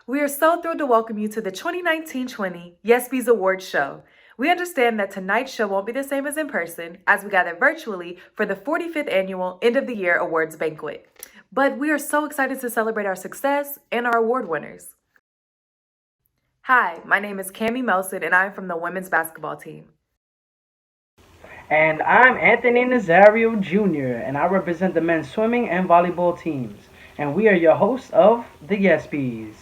We are so thrilled to welcome you to the 2019-20 YESPYS Awards Show. We understand that tonight's show won't be the same as in person, as we gather virtually for the 45th annual End of the Year Awards Banquet. But we are so excited to celebrate our success and our award winners. Hi, my name is Cami Melson, and I'm from the women's basketball team. And I'm Anthony Nazario Jr., and I represent the men's swimming and volleyball teams. And we are your hosts of the YESPYs.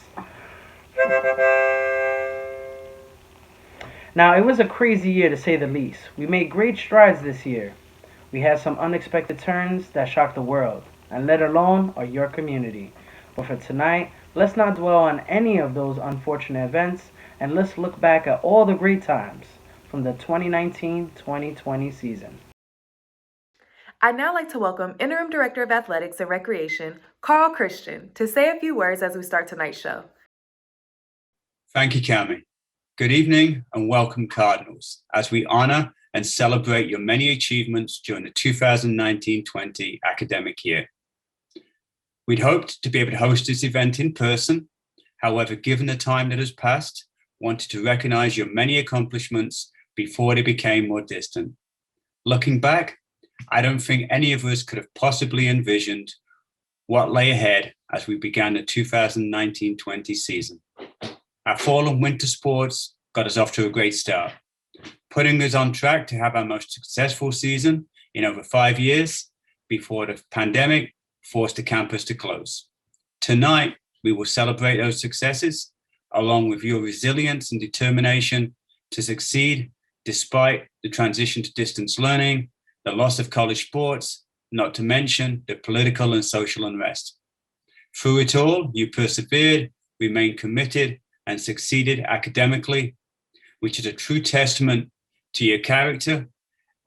Now, it was a crazy year to say the least. We made great strides this year. We had some unexpected turns that shocked the world, and let alone your community. But for tonight, let's not dwell on any of those unfortunate events, and let's look back at all the great times from the 2019-2020 season. I'd now like to welcome Interim Director of Athletics and Recreation, Carl Christian, to say a few words as we start tonight's show. Thank you, Cami. Good evening and welcome, Cardinals, as we honor and celebrate your many achievements during the 2019-20 academic year. We'd hoped to be able to host this event in person. However, given the time that has passed, wanted to recognize your many accomplishments before they became more distant. Looking back, I don't think any of us could have possibly envisioned what lay ahead as we began the 2019-20 season. Our fall and winter sports got us off to a great start, putting us on track to have our most successful season in over 5 years before the pandemic forced the campus to close. Tonight, we will celebrate those successes, along with your resilience and determination to succeed despite the transition to distance learning, the loss of college sports, not to mention the political and social unrest. Through it all, you persevered, remained committed, and succeeded academically, which is a true testament to your character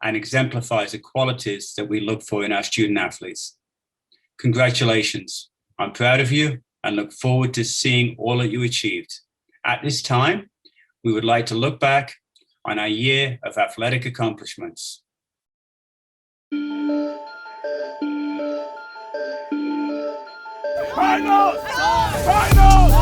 and exemplifies the qualities that we look for in our student athletes. Congratulations. I'm proud of you and look forward to seeing all that you achieved. At this time, we would like to look back on our year of athletic accomplishments. Cardinals! Cardinals! Cardinals!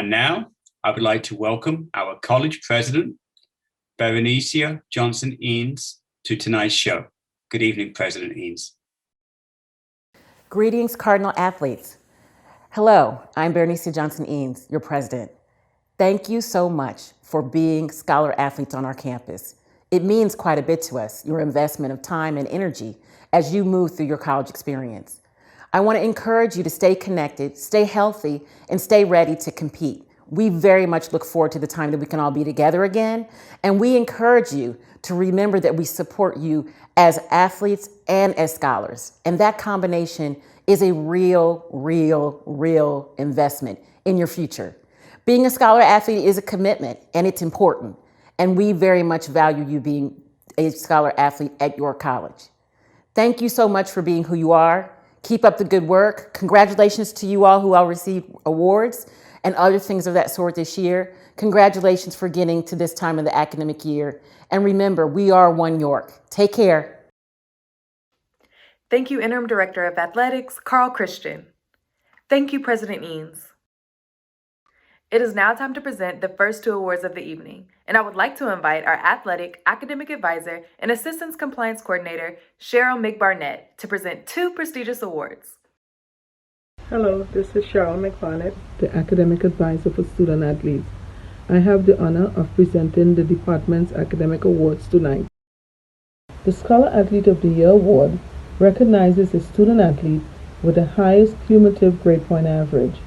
And now I would like to welcome our college president, Berenicia Johnson-Eanes, to tonight's show. Good evening, President Eanes. Greetings, Cardinal athletes. Hello, I'm Berenicia Johnson-Eanes, your president. Thank you so much for being scholar athletes on our campus. It means quite a bit to us, your investment of time and energy as you move through your college experience. I want to encourage you to stay connected, stay healthy, and stay ready to compete. We very much look forward to the time that we can all be together again, and we encourage you to remember that we support you as athletes and as scholars. And that combination is a real investment in your future. Being a scholar athlete is a commitment, and it's important. And we very much value you being a scholar athlete at your college. Thank you so much for being who you are. Keep up the good work. Congratulations to you all who all received awards and other things of that sort this year. Congratulations for getting to this time of the academic year. And remember, we are One York. Take care. Thank you, Interim Director of Athletics, Carl Christian. Thank you, President Eanes. It is now time to present the first two awards of the evening, and I would like to invite our athletic academic advisor and assistance compliance coordinator, Cheryl McBarnett, to present two prestigious awards. Hello, this is Cheryl McBarnett, the academic advisor for student athletes. I have the honor of presenting the department's academic awards tonight. The Scholar Athlete of the Year award recognizes a student athlete with the highest cumulative grade point average.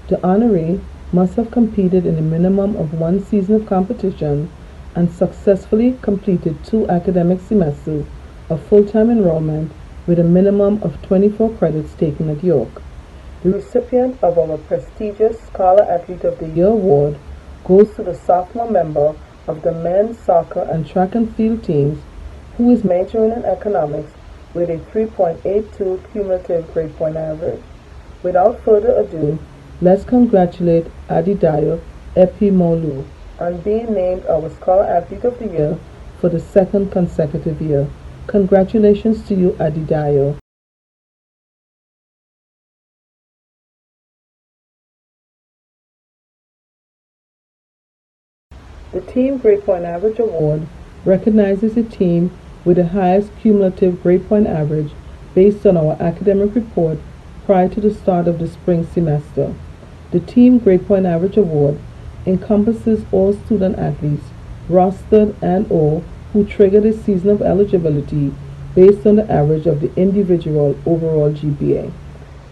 The honoree must have competed in a minimum of one season of competition and successfully completed 2 academic semesters of full-time enrollment with a minimum of 24 credits taken at York. The recipient of our prestigious Scholar Athlete of the Year award goes to the sophomore member of the men's soccer and track and field teams who is majoring in economics with a 3.82 cumulative grade point average. Without further ado, let's congratulate Adidayo Epimolu on being named our Scholar Athlete of the Year for the 2nd consecutive year. Congratulations to you, Adidayo. The Team Grade Point Average Award recognizes a team with the highest cumulative grade point average based on our academic report prior to the start of the spring semester. The Team Grade Point Average Award encompasses all student athletes, rostered and/or who triggered a season of eligibility based on the average of the individual overall GPA.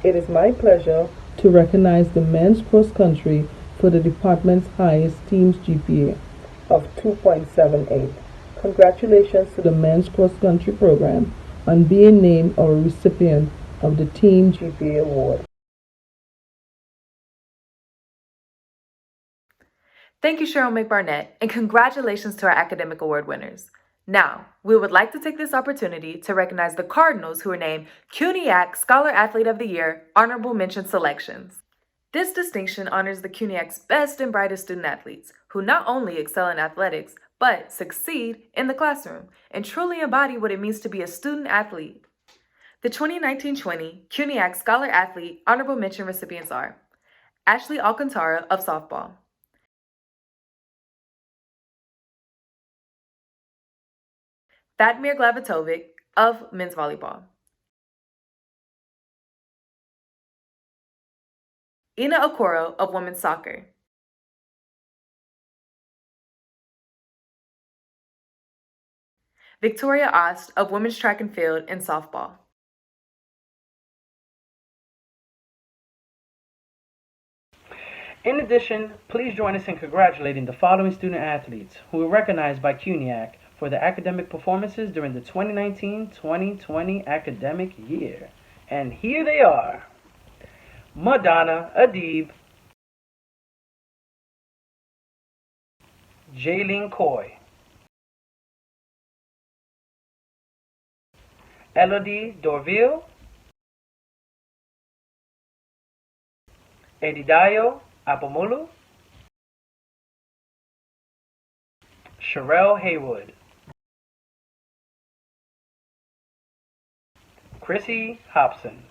It is my pleasure to recognize the men's cross country for the department's highest team's GPA of 2.78. Congratulations to the men's cross country program on being named our recipient of the Team GPA Award. Thank you, Cheryl McBarnett, and congratulations to our academic award winners. Now, we would like to take this opportunity to recognize the Cardinals who were named CUNYAC Scholar Athlete of the Year Honorable Mention Selections. This distinction honors the CUNYAC's best and brightest student athletes who not only excel in athletics, but succeed in the classroom and truly embody what it means to be a student athlete. The 2019-20 CUNYAC Scholar Athlete Honorable Mention recipients are Ashley Alcantara of softball, Fatmir Glavitovic of men's volleyball, Ina Okoro of women's soccer, Victoria Ost of women's track and field and softball. In addition, please join us in congratulating the following student athletes who were recognized by CUNYAC for their academic performances during the 2019-2020 academic year. And here they are: Madonna Adib, Jaylene Coy, Elodie Dorville, Edidayo Apomolu, Sherelle Haywood, Chrissy Hobson,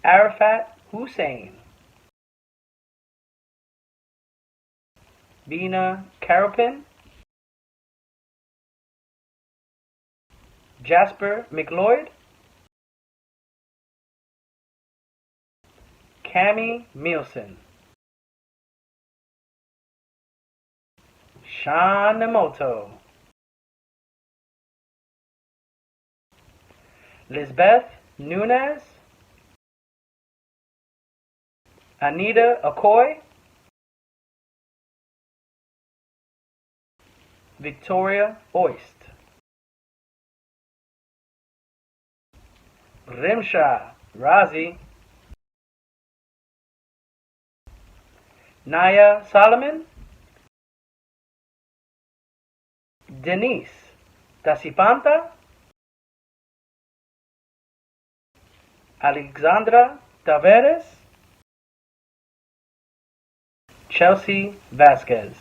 Arafat Hussein, Bina Carapin, Jasper McLeod, Cami Melson, Sean Nemoto, Lisbeth Nunez, Anita Okoye, Victoria Oist, Rimsha Razi, Naya Solomon, Denise Dasipanta, Alexandra Taveras, Chelsea Vasquez,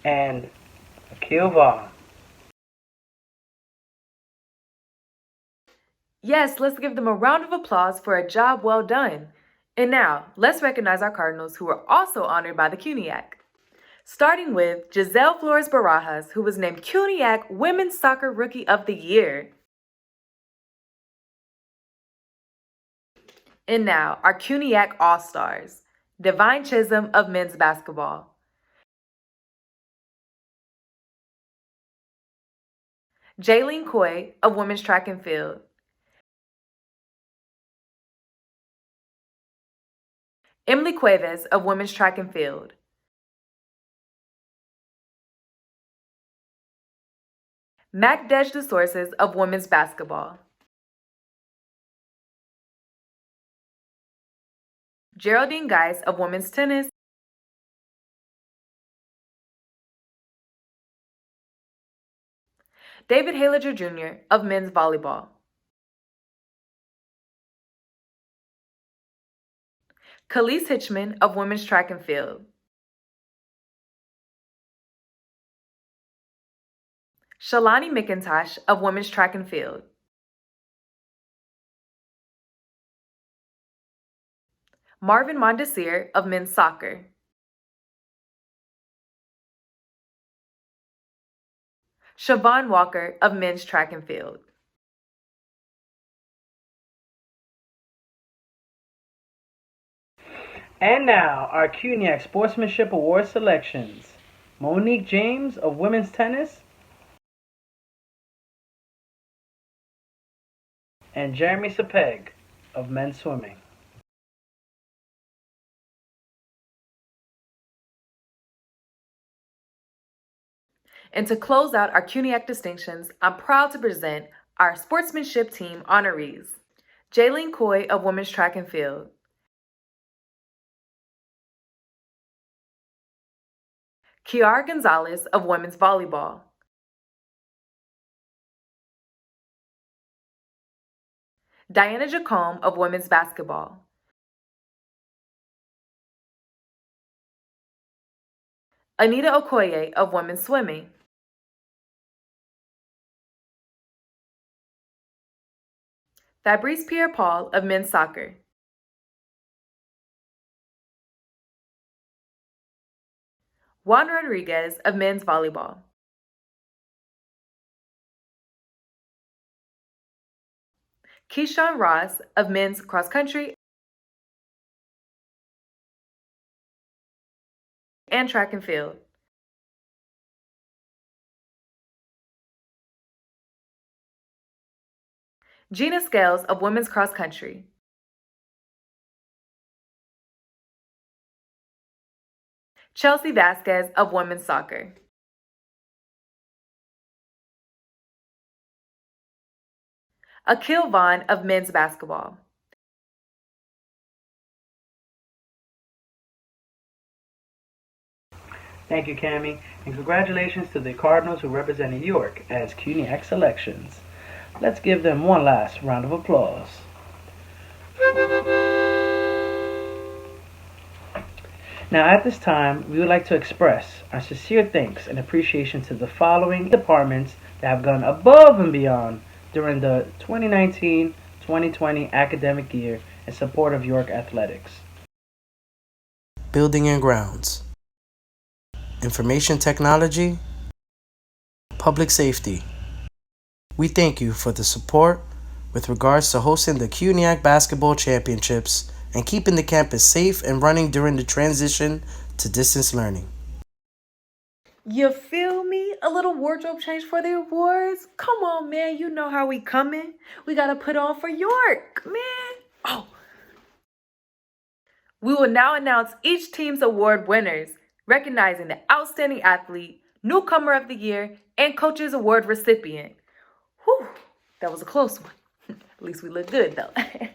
and Akil Vaughn. Yes, let's give them a round of applause for a job well done. And now, let's recognize our Cardinals who were also honored by the CUNYAC. Starting with Giselle Flores Barajas, who was named CUNYAC Women's Soccer Rookie of the Year. And now, our CUNYAC All-Stars. Divine Chisholm of men's basketball. Jaylene Coy of women's track and field. Emily Cuevas of women's track and field. Mac Dej de Sources of women's basketball. Geraldine Geis of women's tennis. David Haliger Jr. of men's volleyball. Khalees Hitchman of women's track and field. Shalani McIntosh of women's track and field. Marvin Mondesir of men's soccer. Siobhan Walker of men's track and field. And now, our CUNYAC Sportsmanship Award selections. Monique James of women's tennis, and Jeremy Sapeg of men's swimming. And to close out our CUNYAC distinctions, I'm proud to present our sportsmanship team honorees. Jaylene Coy of women's track and field. Kiara Gonzalez of women's volleyball. Diana Jacome of women's basketball. Anita Okoye of women's swimming. Fabrice Pierre-Paul of men's soccer. Juan Rodriguez of men's volleyball. Keyshawn Ross of men's cross country and track and field. Gina Scales of women's cross country. Chelsea Vasquez of women's soccer. Akil Vaughn of men's basketball. Thank you, Cami, and congratulations to the Cardinals who represent New York as CUNYAC selections. Let's give them one last round of applause. Now, at this time, we would like to express our sincere thanks and appreciation to the following departments that have gone above and beyond during the 2019-2020 academic year in support of York Athletics. Building and grounds, information technology, public safety. We thank you for the support with regards to hosting the CUNYAC Basketball Championships and keeping the campus safe and running during the transition to distance learning. You feel me? A little wardrobe change for the awards? Come on, man. You know how we coming. We gotta put on for York, man. Oh. We will now announce each team's award winners, recognizing the outstanding athlete, newcomer of the year, and coach's award recipient. Whew, that was a close one. At least we look good, though.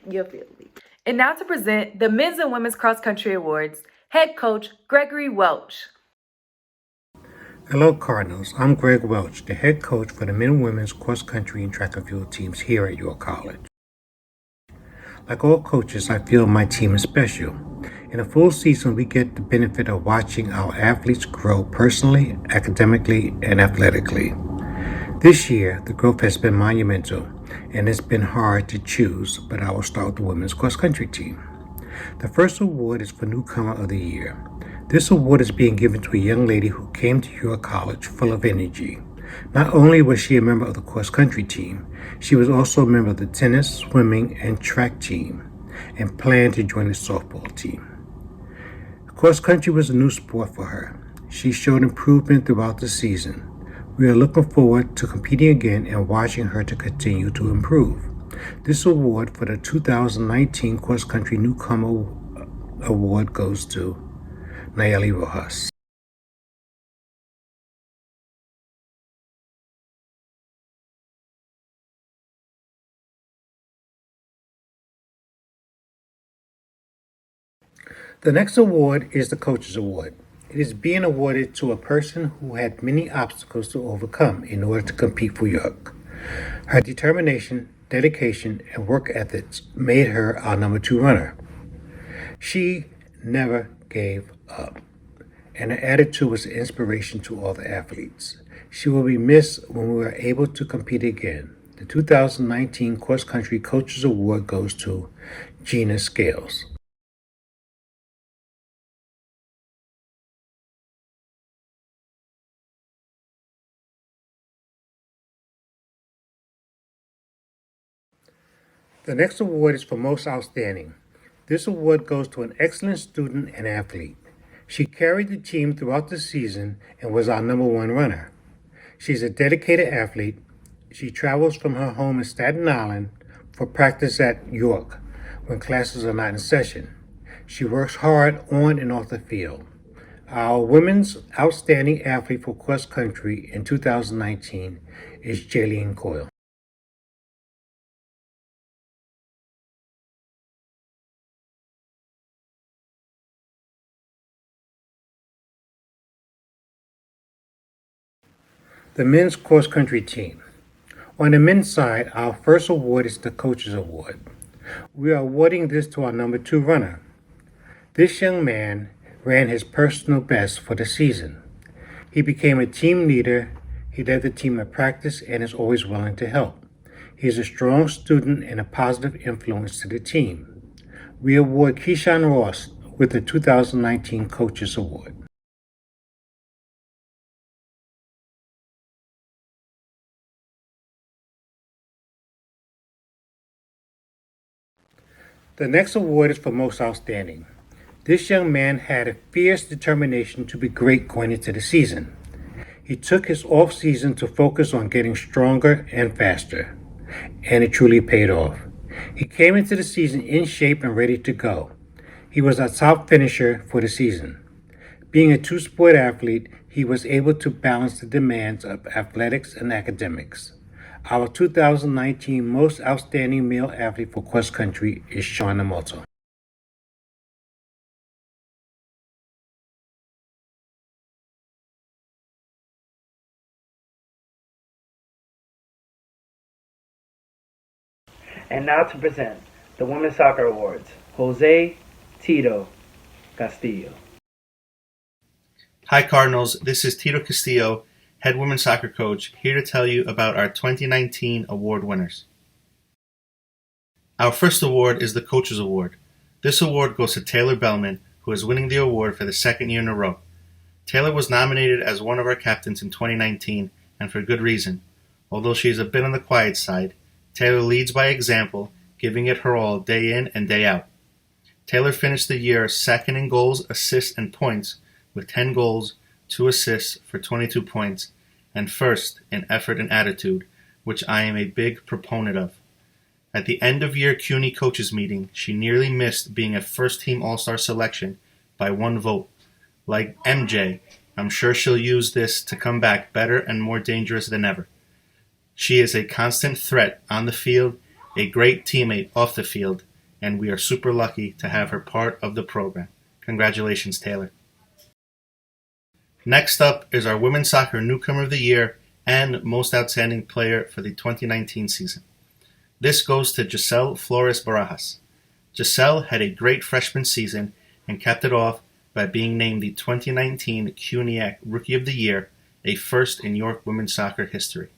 You feel me? And now to present the men's and women's cross country awards, head coach Gregory Welch. Hello Cardinals, I'm Greg Welch, the head coach for the men and women's cross country and track and field teams here at York College. Like all coaches, I feel my team is special. In a full season, we get the benefit of watching our athletes grow personally, academically, and athletically. This year, the growth has been monumental, and it's been hard to choose, but I will start with the women's cross country team. The first award is for Newcomer of the Year. This award is being given to a young lady who came to York College full of energy. Not only was she a member of the cross country team, she was also a member of the tennis, swimming, and track team, and planned to join the softball team. Cross country was a new sport for her. She showed improvement throughout the season. We are looking forward to competing again and watching her to continue to improve. This award for the 2019 Cross Country Newcomer Award goes to Nayeli Rojas. The next award is the Coach's Award. It is being awarded to a person who had many obstacles to overcome in order to compete for York. Her determination, dedication, and work ethics made her our number 2 runner. She never gave up, and her attitude was an inspiration to all the athletes. She will be missed when we are able to compete again. The 2019 Cross Country Coaches Award goes to Gina Scales. The next award is for Most Outstanding. This award goes to an excellent student and athlete. She carried the team throughout the season and was our number 1 runner. She's a dedicated athlete. She travels from her home in Staten Island for practice at York when classes are not in session. She works hard on and off the field. Our women's outstanding athlete for cross country in 2019 is Jaylene Coyle. The men's cross country team. On the men's side, our first award is the Coach's Award. We are awarding this to our number 2 runner. This young man ran his personal best for the season. He became a team leader, he led the team at practice, and is always willing to help. He is a strong student and a positive influence to the team. We award Keyshawn Ross with the 2019 Coach's Award. The next award is for Most Outstanding. This young man had a fierce determination to be great going into the season. He took his off season to focus on getting stronger and faster, and it truly paid off. He came into the season in shape and ready to go. He was our top finisher for the season. Being a 2-sport athlete, he was able to balance the demands of athletics and academics. Our 2019 Most Outstanding Male Athlete for Cross Country is Sean Amoto. And now to present the Women's Soccer Awards, Jose Tito Castillo. Hi Cardinals, this is Tito Castillo, head women's soccer coach, here to tell you about our 2019 award winners. Our first award is the Coaches Award. This award goes to Taylor Bellman, who is winning the award for the second year in a row. Taylor was nominated as one of our captains in 2019, and for good reason. Although she is a bit on the quiet side, Taylor leads by example, giving it her all day in and day out. Taylor finished the year second in goals, assists, and points with 10 goals, 2 assists for 22 points, and first in effort and attitude, which I am a big proponent of. At the end of year CUNY coaches meeting, she nearly missed being a first-team All-Star selection by 1 vote. Like MJ, I'm sure she'll use this to come back better and more dangerous than ever. She is a constant threat on the field, a great teammate off the field, and we are super lucky to have her part of the program. Congratulations, Taylor. Next up is our Women's Soccer Newcomer of the Year and Most Outstanding Player for the 2019 season. This goes to Giselle Flores Barajas. Giselle had a great freshman season and capped it off by being named the 2019 CUNYAC Rookie of the Year, a first in York women's soccer history.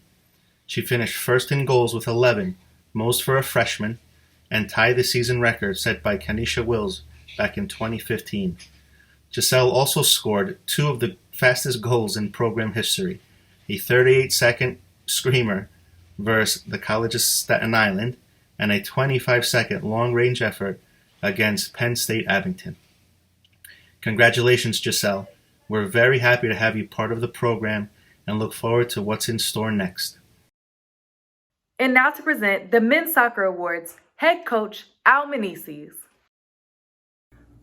She finished first in goals with 11, most for a freshman, and tied the season record set by Kanisha Wills back in 2015. Giselle also scored 2 of the fastest goals in program history, a 38-second screamer versus the College of Staten Island and a 25-second long-range effort against Penn State Abington. Congratulations, Giselle. We're very happy to have you part of the program and look forward to what's in store next. And now to present the Men's Soccer Awards, head coach Al Meneses.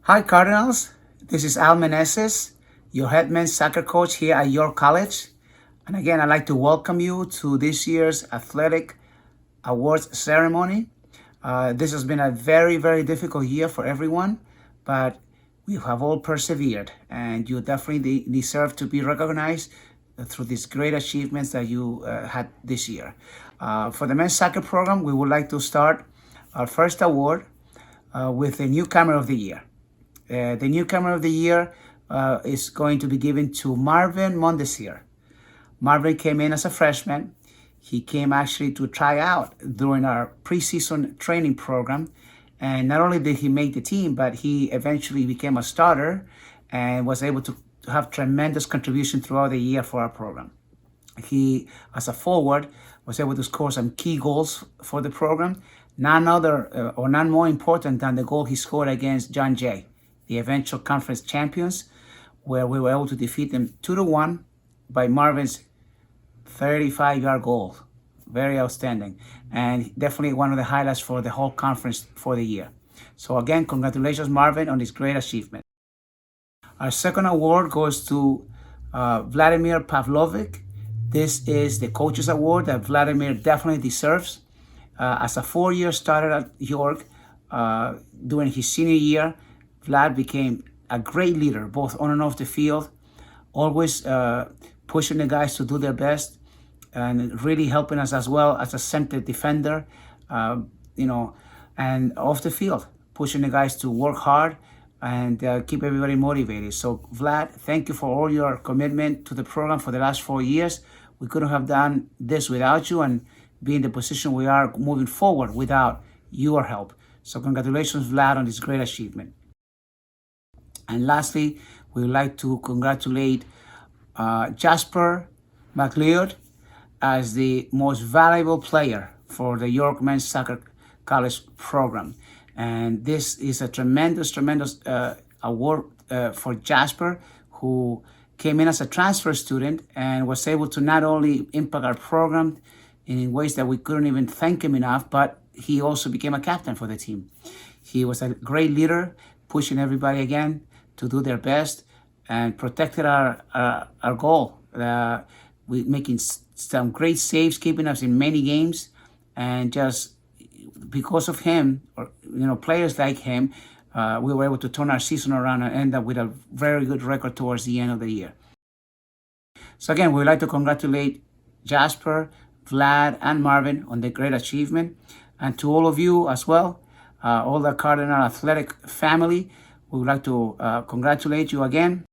Hi Cardinals, this is Al Meneses, your head men's soccer coach here at York College. And again, I'd like to welcome you to this year's Athletic Awards ceremony. This has been a very, very difficult year for everyone, but we have all persevered, and you definitely deserve to be recognized through these great achievements that you had this year. For the men's soccer program, we would like to start our first award with the Newcomer of the Year. The Newcomer of the Year is going to be given to Marvin Mondesir. Marvin came in as a freshman. He came actually to try out during our preseason training program. And not only did he make the team, but he eventually became a starter and was able to have tremendous contribution throughout the year for our program. He, as a forward, was able to score some key goals for the program. None other or none more important than the goal he scored against John Jay, the eventual conference champions, where we were able to defeat them 2-1 by Marvin's 35-yard goal. Very outstanding, and definitely one of the highlights for the whole conference for the year. So again, congratulations, Marvin, on this great achievement. Our second award goes to Vladimir Pavlovic. This is the Coaches Award that Vladimir definitely deserves. As a 4-year starter at York, during his senior year, Vlad became a great leader, both on and off the field, always pushing the guys to do their best, and really helping us as well as a center defender, and off the field, pushing the guys to work hard and keep everybody motivated. So Vlad, thank you for all your commitment to the program for the last 4 years. We couldn't have done this without you and be in the position we are moving forward without your help. So congratulations, Vlad, on this great achievement. And lastly, we would like to congratulate Jasper McLeod as the most valuable player for the York Men's Soccer College program. And this is a tremendous award for Jasper, who came in as a transfer student and was able to not only impact our program in ways that we couldn't even thank him enough, but he also became a captain for the team. He was a great leader, pushing everybody again to do their best, and protected our goal. We making some great saves, keeping us in many games, and just because of him, or players like him, we were able to turn our season around and end up with a very good record towards the end of the year. So again, we would like to congratulate Jasper, Vlad, and Marvin on the great achievement, and to all of you as well, all the Cardinal Athletic family. We would like to congratulate you again.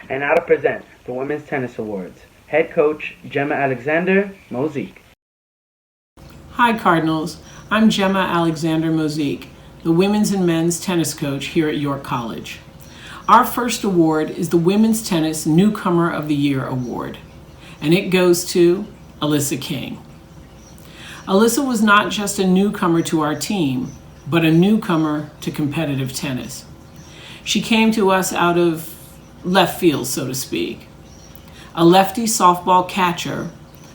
And now to present the Women's Tennis Awards. Head coach Gemma Alexander Mosique. Hi Cardinals, I'm Gemma Alexander Mosique, the women's and men's tennis coach here at York College. Our first award is the Women's Tennis Newcomer of the Year Award, and it goes to Alyssa King. Alyssa was not just a newcomer to our team, but a newcomer to competitive tennis. She came to us out of left field, so to speak. A lefty softball catcher,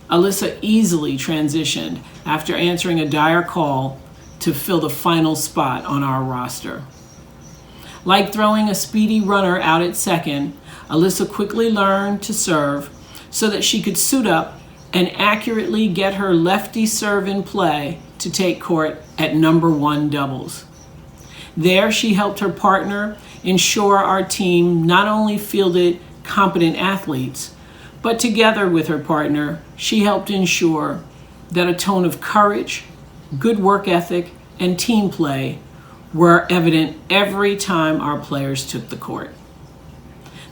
Alyssa easily transitioned after answering a dire call to fill the final spot on our roster. Like throwing a speedy runner out at second, Alyssa quickly learned to serve so that she could suit up and accurately get her lefty serve in play to take court at number 1 doubles. There, she helped her partner ensure our team not only fielded competent athletes, but together with her partner, she helped ensure that a tone of courage, good work ethic, and team play were evident every time our players took the court.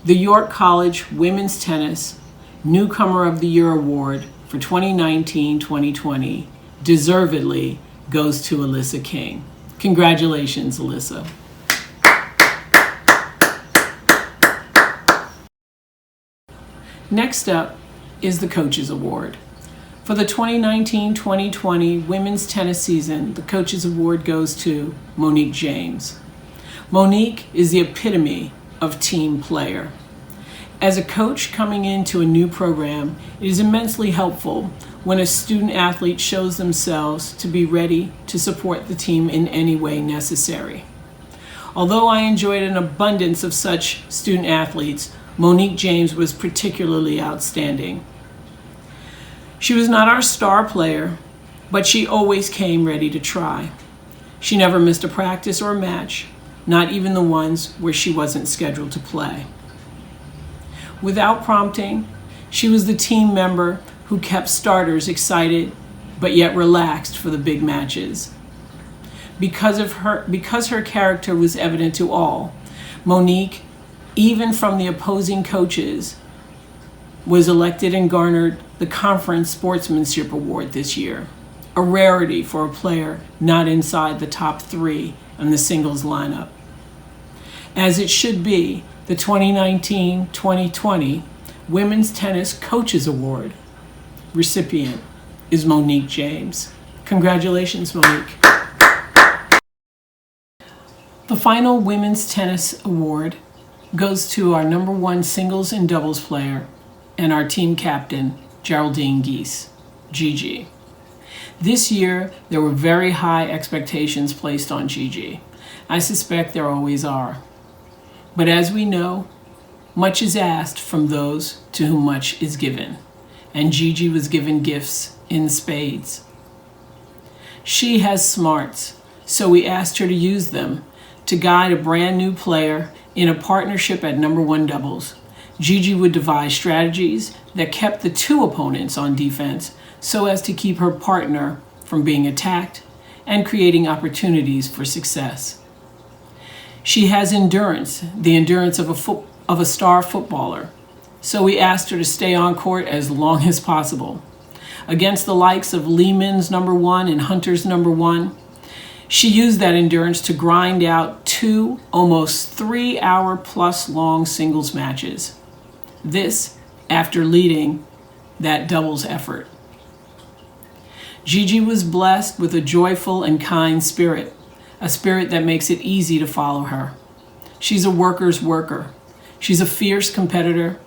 The York College Women's Tennis Newcomer of the Year Award for 2019-2020 deservedly goes to Alyssa King. Congratulations, Alyssa. Next up is the Coaches Award. For the 2019-2020 women's tennis season, the Coaches Award goes to Monique James. Monique is the epitome of team player. As a coach coming into a new program, it is immensely helpful when a student athlete shows themselves to be ready to support the team in any way necessary. Although I enjoyed an abundance of such student athletes, Monique James was particularly outstanding. She was not our star player, but she always came ready to try. She never missed a practice or a match, not even the ones where she wasn't scheduled to play. Without prompting, she was the team member who kept starters excited, but yet relaxed for the big matches. Because her character was evident to all, Monique, even from the opposing coaches, was elected and garnered the Conference Sportsmanship Award this year, a rarity for a player not inside the top 3 in the singles lineup. As it should be, the 2019-2020 Women's Tennis Coaches Award recipient is Monique James. Congratulations, Monique. The final Women's Tennis Award goes to our number 1 singles and doubles player and our team captain, Geraldine Geese, Gigi. This year, there were very high expectations placed on Gigi. I suspect there always are. But as we know, much is asked from those to whom much is given, and Gigi was given gifts in spades. She has smarts, so we asked her to use them to guide a brand new player in a partnership at number 1 doubles. Gigi would devise strategies that kept the 2 opponents on defense so as to keep her partner from being attacked and creating opportunities for success. She has endurance, the endurance of a star footballer, so we asked her to stay on court as long as possible. Against the likes of Lehman's number 1 and Hunter's number 1, she used that endurance to grind out 2 almost 3-hour plus long singles matches. This after leading that doubles effort. Gigi was blessed with a joyful and kind spirit, a spirit that makes it easy to follow her. She's a worker's worker. She's a fierce competitor.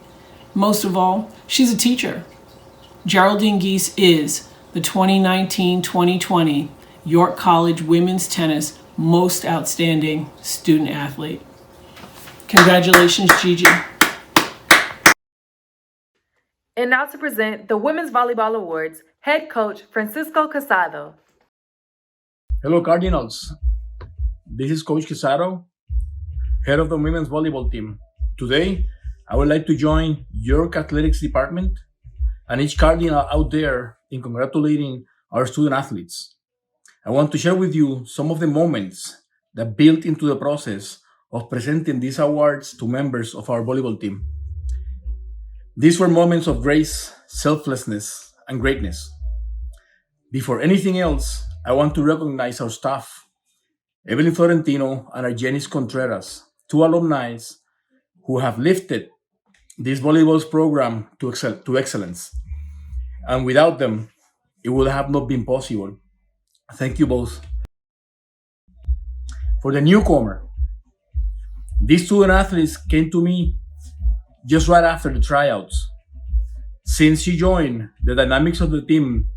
Most of all, she's a teacher. Geraldine Geese is the 2019-2020 York College Women's Tennis Most Outstanding Student Athlete. Congratulations, Gigi. And now to present the Women's Volleyball Awards, head coach Francisco Casado. Hello, Cardinals. This is Coach Casado, head of the women's volleyball team. Today, I would like to join York Athletics Department and each Cardinal out there in congratulating our student athletes. I want to share with you some of the moments that built into the process of presenting these awards to members of our volleyball team. These were moments of grace, selflessness, and greatness. Before anything else, I want to recognize our staff, Evelyn Florentino and Argenis Contreras, two alumni who have lifted this volleyball program to excellence. And without them, it would have not been possible. Thank you both. For the newcomer, these student athletes came to me just right after the tryouts. Since she joined, the dynamics of the team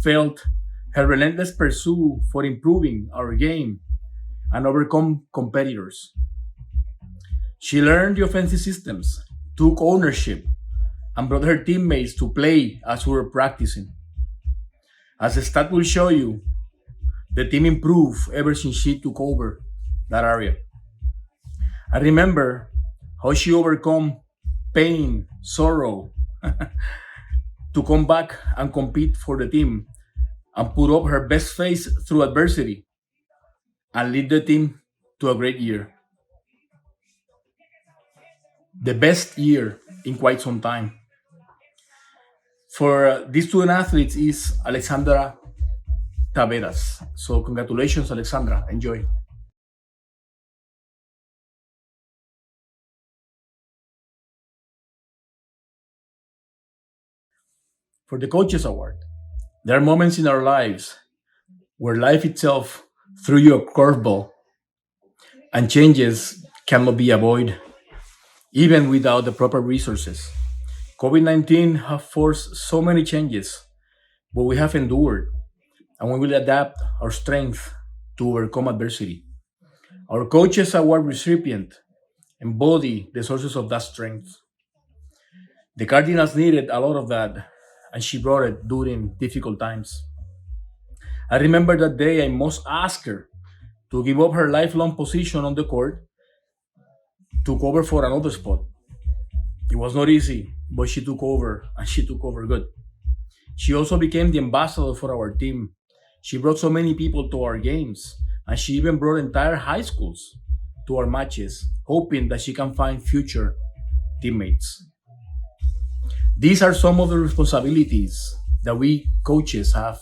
felt her relentless pursuit for improving our game and overcome competitors. She learned the offensive systems, took ownership, and brought her teammates to play as we were practicing. As the stat will show you, the team improved ever since she took over that area. I remember how she overcome pain, sorrow, to come back and compete for the team and put up her best face through adversity and lead the team to a great year. The best year in quite some time. For these student athletes is Alexandra Taveras. So congratulations, Alexandra. Enjoy. For the Coaches Award, there are moments in our lives where life itself threw you a curveball and changes cannot be avoided, even without the proper resources. COVID-19 have forced so many changes, but we have endured and we will adapt our strength to overcome adversity. Our Coaches Award recipient embody the sources of that strength. The Cardinals needed a lot of that, and she brought it during difficult times. I remember that day I must ask her to give up her lifelong position on the court to cover for another spot. It was not easy, but she took over, and she took over good. She also became the ambassador for our team. She brought so many people to our games, and she even brought entire high schools to our matches, hoping that she can find future teammates. These are some of the responsibilities that we coaches have.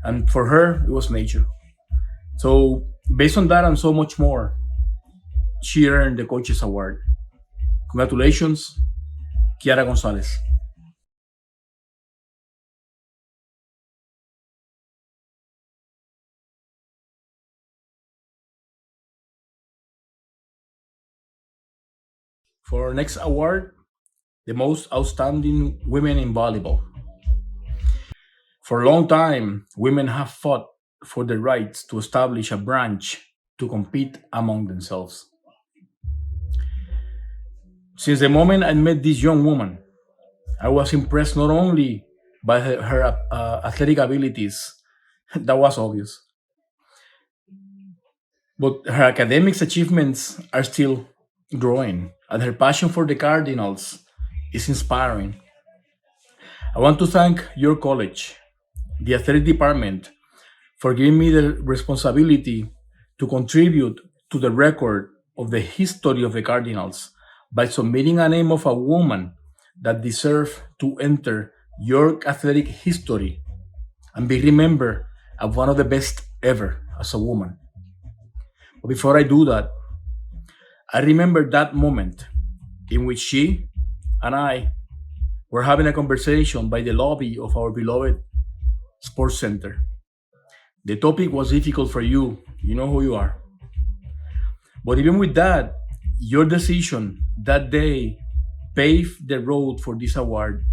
And for her, it was nature. So based on that and so much more, she earned the Coaches Award. Congratulations, Kiara Gonzalez. For our next award, the most outstanding women in volleyball. For a long time, women have fought for the rights to establish a branch to compete among themselves. Since the moment I met this young woman, I was impressed not only by her athletic abilities, that was obvious, but her academics achievements are still growing, and her passion for the Cardinals is inspiring. I want to thank your college, the athletic department, for giving me the responsibility to contribute to the record of the history of the Cardinals by submitting a name of a woman that deserves to enter York athletic history and be remembered as one of the best ever as a woman. But before I do that, I remember that moment in which she and I were having a conversation by the lobby of our beloved sports center. The topic was difficult for you. You know who you are. But even with that, your decision that day paved the road for this award.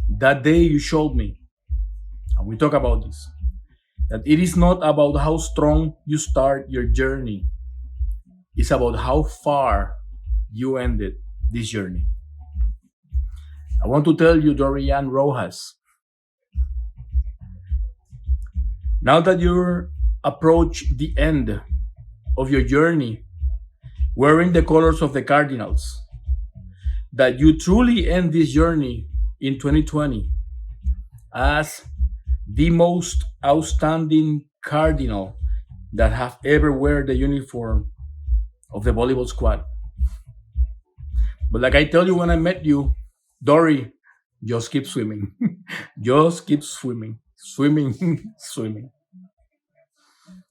That day you showed me, and we talk about this, that it is not about how strong you start your journey. It's about how far you ended this journey. I want to tell you, Dorian Rojas, now that you're approach the end of your journey wearing the colors of the Cardinals, that you truly end this journey in 2020 as the most outstanding Cardinal that have ever wear the uniform of the volleyball squad. But like I tell you when I met you, Dory, just keep swimming. Just keep swimming. Swimming, swimming.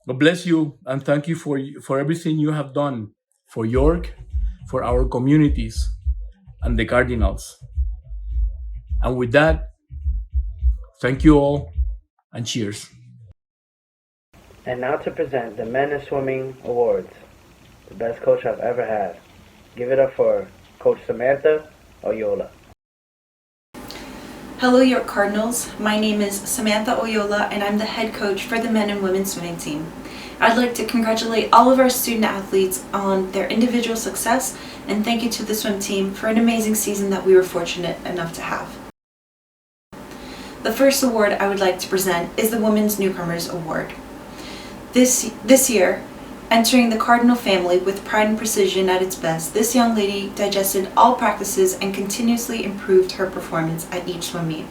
God bless you and thank you for everything you have done for York, for our communities, and the Cardinals. And with that, thank you all and cheers. And now to present the Men in Swimming Awards, the best coach I've ever had. Give it up for Coach Samantha Oyola. Hello, York Cardinals. My name is Samantha Oyola, and I'm the head coach for the men and women's swimming team. I'd like to congratulate all of our student athletes on their individual success, and thank you to the swim team for an amazing season that we were fortunate enough to have. The first award I would like to present is the Women's Newcomers Award. This year, entering the Cardinal family with pride and precision at its best, this young lady digested all practices and continuously improved her performance at each swim meet.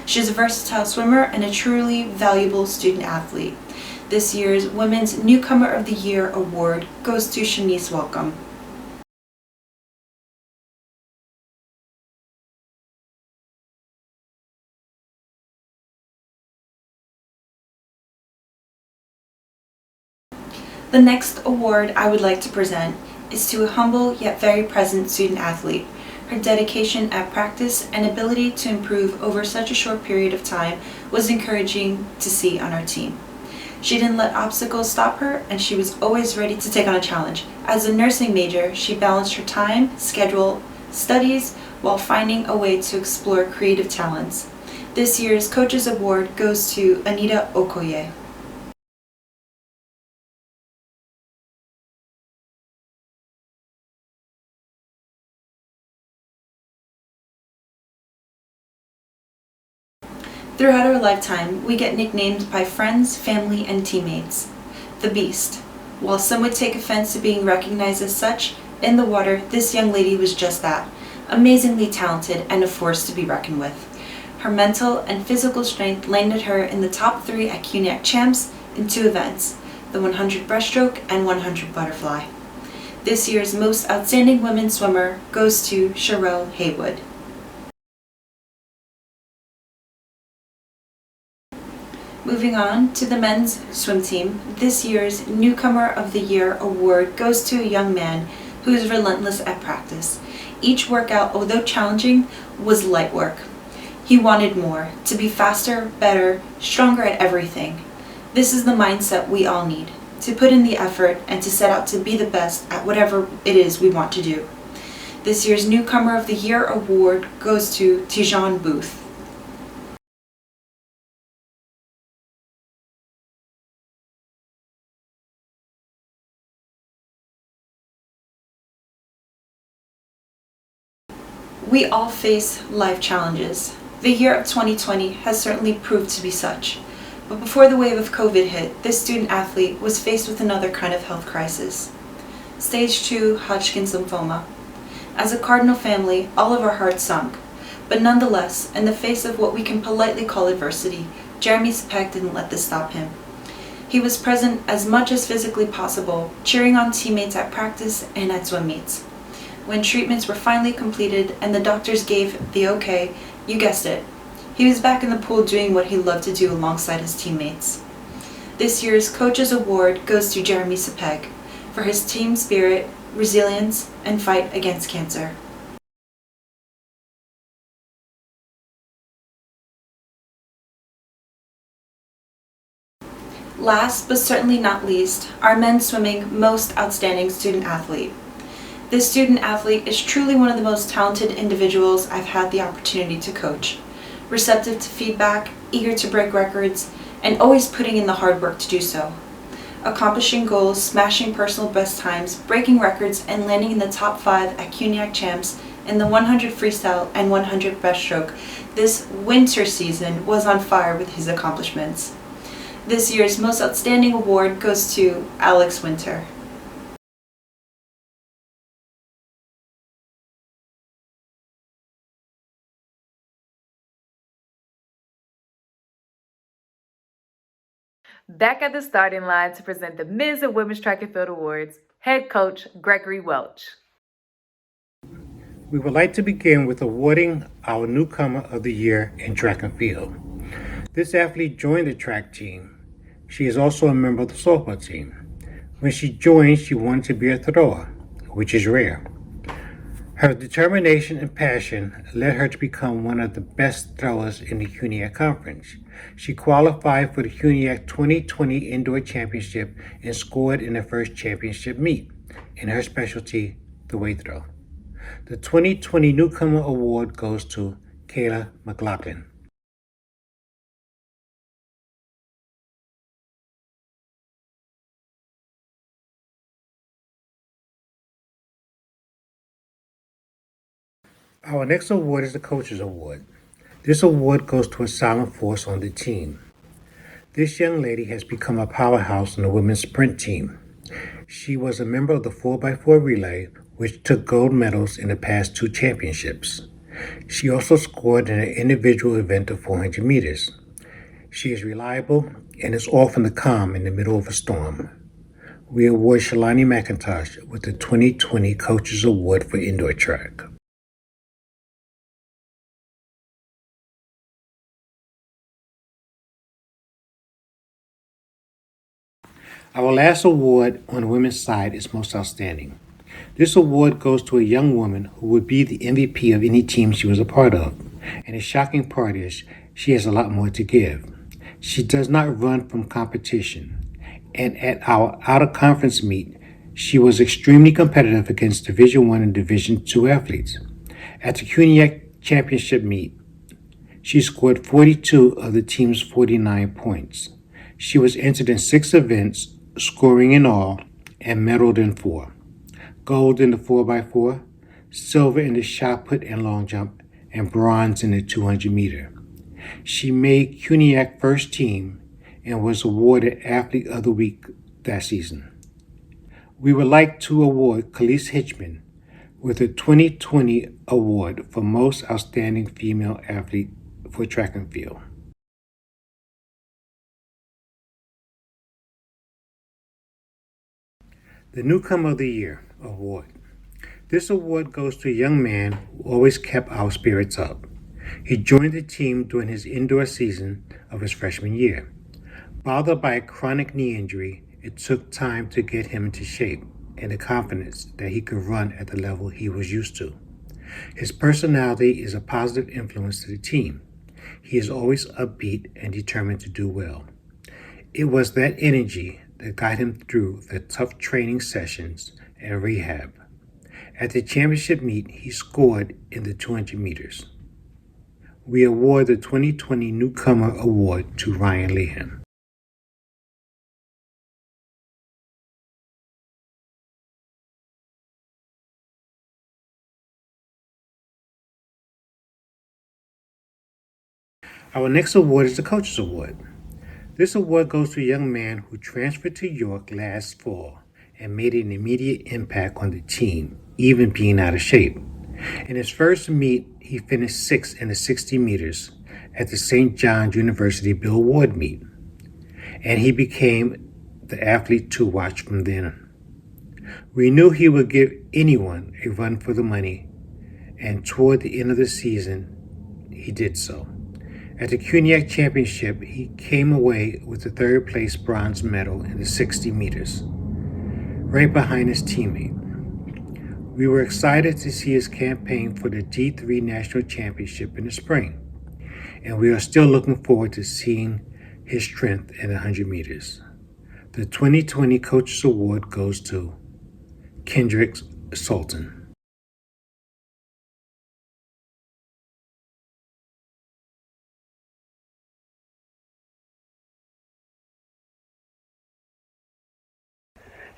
She is a versatile swimmer and a truly valuable student athlete. This year's Women's Newcomer of the Year award goes to Shanice Welcome. The next award I would like to present is to a humble yet very present student athlete. Her dedication at practice and ability to improve over such a short period of time was encouraging to see on our team. She didn't let obstacles stop her, and she was always ready to take on a challenge. As a nursing major, she balanced her time, schedule, studies, while finding a way to explore creative talents. This year's Coaches Award goes to Anita Okoye. Throughout our lifetime, we get nicknamed by friends, family, and teammates. The Beast. While some would take offense to being recognized as such, in the water, this young lady was just that. Amazingly talented and a force to be reckoned with. Her mental and physical strength landed her in the top 3 at CUNYAC Champs in 2 events, the 100 breaststroke and 100 butterfly. This year's Most Outstanding Women's Swimmer goes to Sherelle Haywood. Moving on to the men's swim team, this year's Newcomer of the Year award goes to a young man who is relentless at practice. Each workout, although challenging, was light work. He wanted more, to be faster, better, stronger at everything. This is the mindset we all need, to put in the effort and to set out to be the best at whatever it is we want to do. This year's Newcomer of the Year award goes to Tijan Booth. We all face life challenges. The year of 2020 has certainly proved to be such. But before the wave of COVID hit, this student athlete was faced with another kind of health crisis. Stage 2 Hodgkin's lymphoma. As a Cardinal family, all of our hearts sunk. But nonetheless, in the face of what we can politely call adversity, Jeremy Sepek didn't let this stop him. He was present as much as physically possible, cheering on teammates at practice and at swim meets. When treatments were finally completed and the doctors gave the okay, you guessed it, he was back in the pool doing what he loved to do alongside his teammates. This year's Coaches Award goes to Jeremy Sepek for his team spirit, resilience, and fight against cancer. Last but certainly not least, our men's swimming Most Outstanding Student Athlete. This student athlete is truly one of the most talented individuals I've had the opportunity to coach. Receptive to feedback, eager to break records, and always putting in the hard work to do so. Accomplishing goals, smashing personal best times, breaking records, and landing in the top 5 at CUNYAC Champs in the 100 freestyle and 100 breaststroke, this winter season was on fire with his accomplishments. This year's Most Outstanding Award goes to Alex Winter. Back at the starting line to present the Men's and Women's Track and Field Awards, head coach Gregory Welch. We would like to begin with awarding our newcomer of the year in track and field. This athlete joined the track team. She is also a member of the softball team. When she joined, she wanted to be a thrower, which is rare. Her determination and passion led her to become one of the best throwers in the CUNYAC Conference. She qualified for the CUNYAC 2020 Indoor Championship and scored in the first championship meet in her specialty, the weight throw. The 2020 Newcomer Award goes to Kayla McLaughlin. Our next award is the Coaches Award. This award goes to a silent force on the team. This young lady has become a powerhouse on the women's sprint team. She was a member of the 4x4 relay, which took gold medals in the past 2 championships. She also scored in an individual event of 400 meters. She is reliable and is often the calm in the middle of a storm. We award Shalani McIntosh with the 2020 Coaches Award for Indoor Track. Our last award on the women's side is Most Outstanding. This award goes to a young woman who would be the MVP of any team she was a part of. And the shocking part is she has a lot more to give. She does not run from competition. And at our out-of-conference meet, she was extremely competitive against Division I and Division II athletes. At the CUNYAC Championship meet, she scored 42 of the team's 49 points. She was entered in 6 events, scoring in all, and medaled in 4. Gold in the 4x4, silver in the shot put and long jump, and bronze in the 200 meter. She made CUNYAC first team and was awarded Athlete of the Week that season. We would like to award Khalees Hitchman with the 2020 award for Most Outstanding Female Athlete for Track and Field. The Newcomer of the Year Award. This award goes to a young man who always kept our spirits up. He joined the team during his indoor season of his freshman year. Bothered by a chronic knee injury, it took time to get him into shape and the confidence that he could run at the level he was used to. His personality is a positive influence to the team. He is always upbeat and determined to do well. It was that energy that got him through the tough training sessions and rehab. At the championship meet, he scored in the 200 meters. We award the 2020 Newcomer Award to Ryan Lehan. Our next award is the Coaches Award. This award goes to a young man who transferred to York last fall and made an immediate impact on the team, even being out of shape. In his first meet, he finished 6th in the 60 meters at the St. John's University Bill Ward meet, and he became the athlete to watch from then. We knew he would give anyone a run for the money, and toward the end of the season, he did so. At the CUNYAC Championship, he came away with the 3rd place bronze medal in the 60 meters, right behind his teammate. We were excited to see his campaign for the D3 National Championship in the spring, and we are still looking forward to seeing his strength in the 100 meters. The 2020 Coaches Award goes to Kendrick Sultan.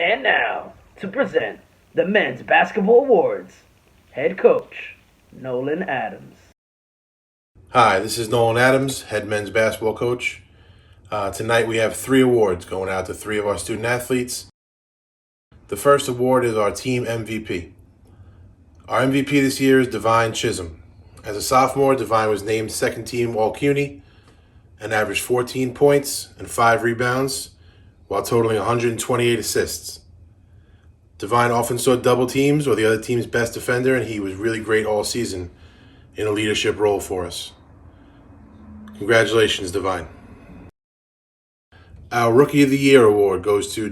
And now, to present the Men's Basketball Awards, Head Coach Nolan Adams. Hi, this is Nolan Adams, Head Men's Basketball Coach. Tonight we have 3 awards going out to 3 of our student athletes. The first award is our team MVP. Our MVP this year is Divine Chisholm. As a sophomore, Divine was named second team All-CUNY and averaged 14 points and 5 rebounds while totaling 128 assists. Divine often saw double teams or the other team's best defender, and he was really great all season in a leadership role for us. Congratulations, Divine. Our Rookie of the Year award goes to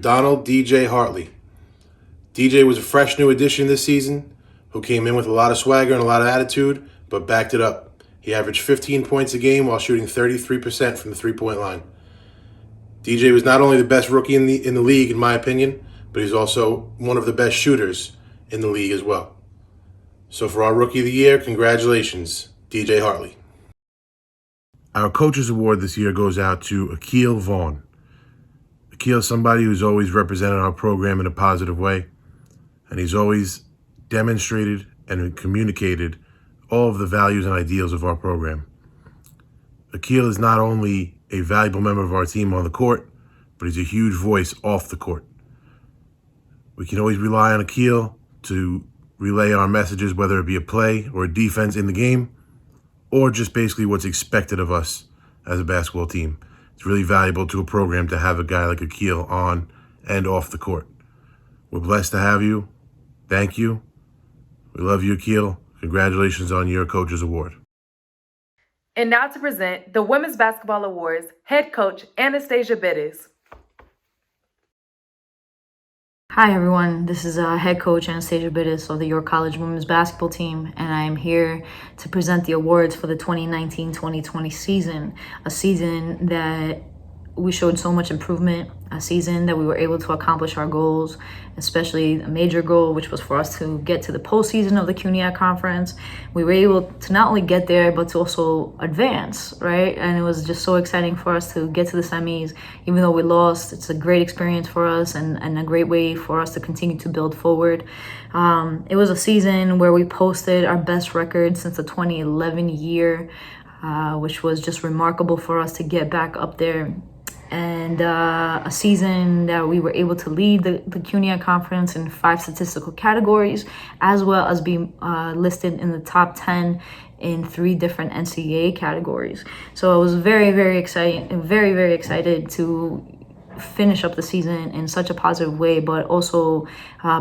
Donald DJ Hartley. DJ was a fresh new addition this season who came in with a lot of swagger and a lot of attitude, but backed it up. He averaged 15 points a game while shooting 33% from the three-point line. DJ was not only the best rookie in the league, in my opinion, but he's also one of the best shooters in the league as well. So for our Rookie of the Year, congratulations, DJ Hartley. Our Coaches Award this year goes out to Akil Vaughn. Akil is somebody who's always represented our program in a positive way, and he's always demonstrated and communicated all of the values and ideals of our program. Akil is not only a valuable member of our team on the court, but he's a huge voice off the court. We can always rely on Akil to relay our messages, whether it be a play or a defense in the game, or just basically what's expected of us as a basketball team. It's really valuable to a program to have a guy like Akil on and off the court. We're blessed to have you. Thank you. We love you, Akil. Congratulations on your Coaches Award. And now to present the Women's Basketball Awards, head coach Anastasia Bittis. Hi everyone, this is head coach Anastasia Bittis of the York College women's basketball team, and I am here to present the awards for the 2019-2020 season, a season that we showed so much improvement, a season that we were able to accomplish our goals, especially a major goal, which was for us to get to the postseason of the CUNYAC conference. We were able to not only get there, but to also advance, right? And it was just so exciting for us to get to the semis. Even though we lost, it's a great experience for us and a great way for us to continue to build forward. It was a season where we posted our best record since the 2011 year, which was just remarkable for us to get back up there. And a season that we were able to lead the CUNYAC conference in 5 statistical categories, as well as be listed in the top 10 in 3 different NCAA categories. So I was very, very excited to finish up the season in such a positive way, but also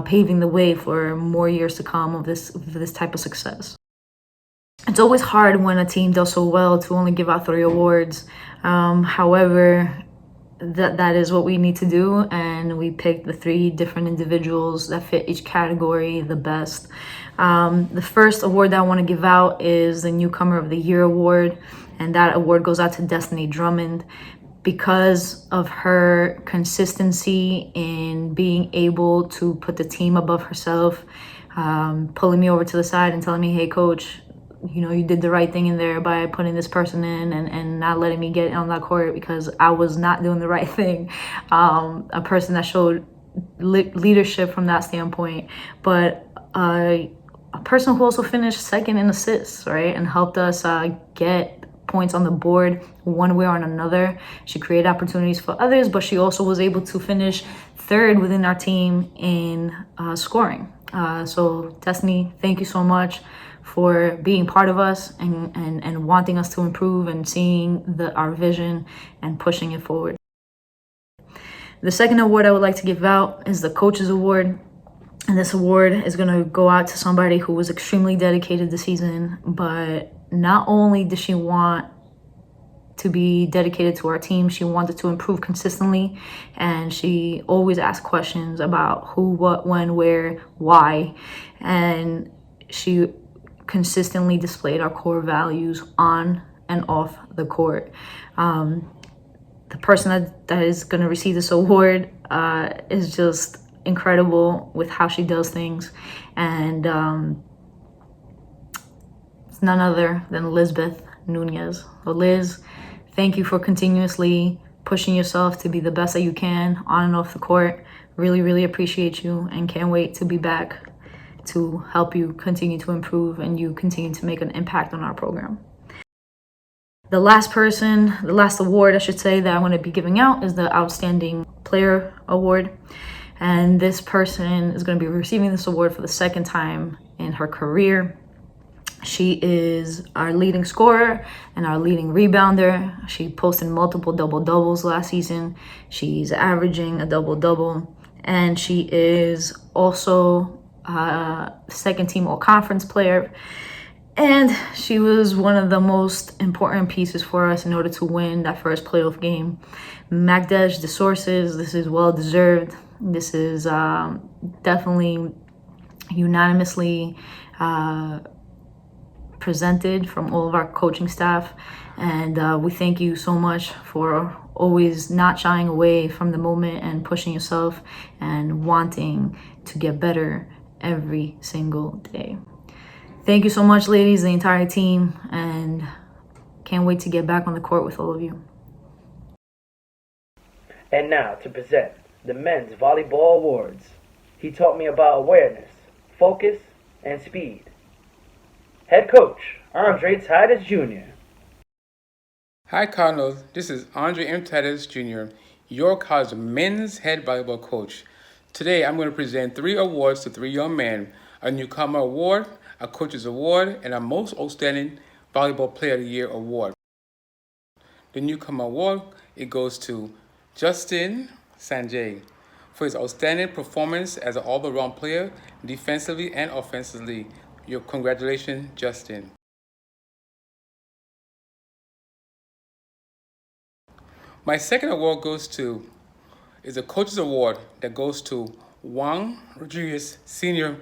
paving the way for more years to come of this type of success. It's always hard when a team does so well to only give out 3 awards. However, that is what we need to do, and we picked the 3 different individuals that fit each category the best. The first award that I want to give out is the Newcomer of the Year award, and that award goes out to Destiny Drummond because of her consistency in being able to put the team above herself, pulling me over to the side and telling me, hey coach, you know, you did the right thing in there by putting this person in and not letting me get on that court because I was not doing the right thing. A person that showed leadership from that standpoint, but a person who also finished second in assists, right? And helped us get points on the board one way or another. She created opportunities for others, but she also was able to finish 3rd within our team in scoring. So Destiny, thank you so much for being part of us and wanting us to improve and seeing our vision and pushing it forward. The second award I would like to give out is the Coaches Award. And this award is going to go out to somebody who was extremely dedicated this season, but not only did she want to be dedicated to our team, she wanted to improve consistently, and she always asked questions about who, what, when, where, why, and she consistently displayed our core values on and off the court. The person that is going to receive this award is just incredible with how she does things, and it's none other than Lisbeth Nunez. So Liz, thank you for continuously pushing yourself to be the best that you can on and off the court. Really appreciate you and can't wait to be back to help you continue to improve and you continue to make an impact on our program. The last award I should say that I want to be giving out is the Outstanding Player Award. And this person is going to be receiving this award for the 2nd time in her career. She is our leading scorer and our leading rebounder. She posted multiple double-doubles last season. She's averaging a double-double. and she is also a second team all conference player. And she was one of the most important pieces for us in order to win that first playoff game. Magdej, the sources, this is well deserved. This is definitely unanimously presented from all of our coaching staff. And we thank you so much for always not shying away from the moment and pushing yourself and wanting to get better every single day. Thank you so much, ladies, the entire team, and can't wait to get back on the court with all of you. And now to present the Men's Volleyball Awards. He taught me about awareness, focus, and speed. Head coach, Andre Titus Jr. Hi, Cardinals. This is Andre M. Titus Jr., your college men's head volleyball coach. Today, I'm going to present 3 awards to 3 young men: a Newcomer Award, a Coach's Award, and a Most Outstanding Volleyball Player of the Year Award. The Newcomer Award, it goes to Justin Sanjay for his outstanding performance as an all-around player, defensively and offensively. Your congratulations, Justin. My second award is a Coach's Award that goes to Juan Rodriguez, Senior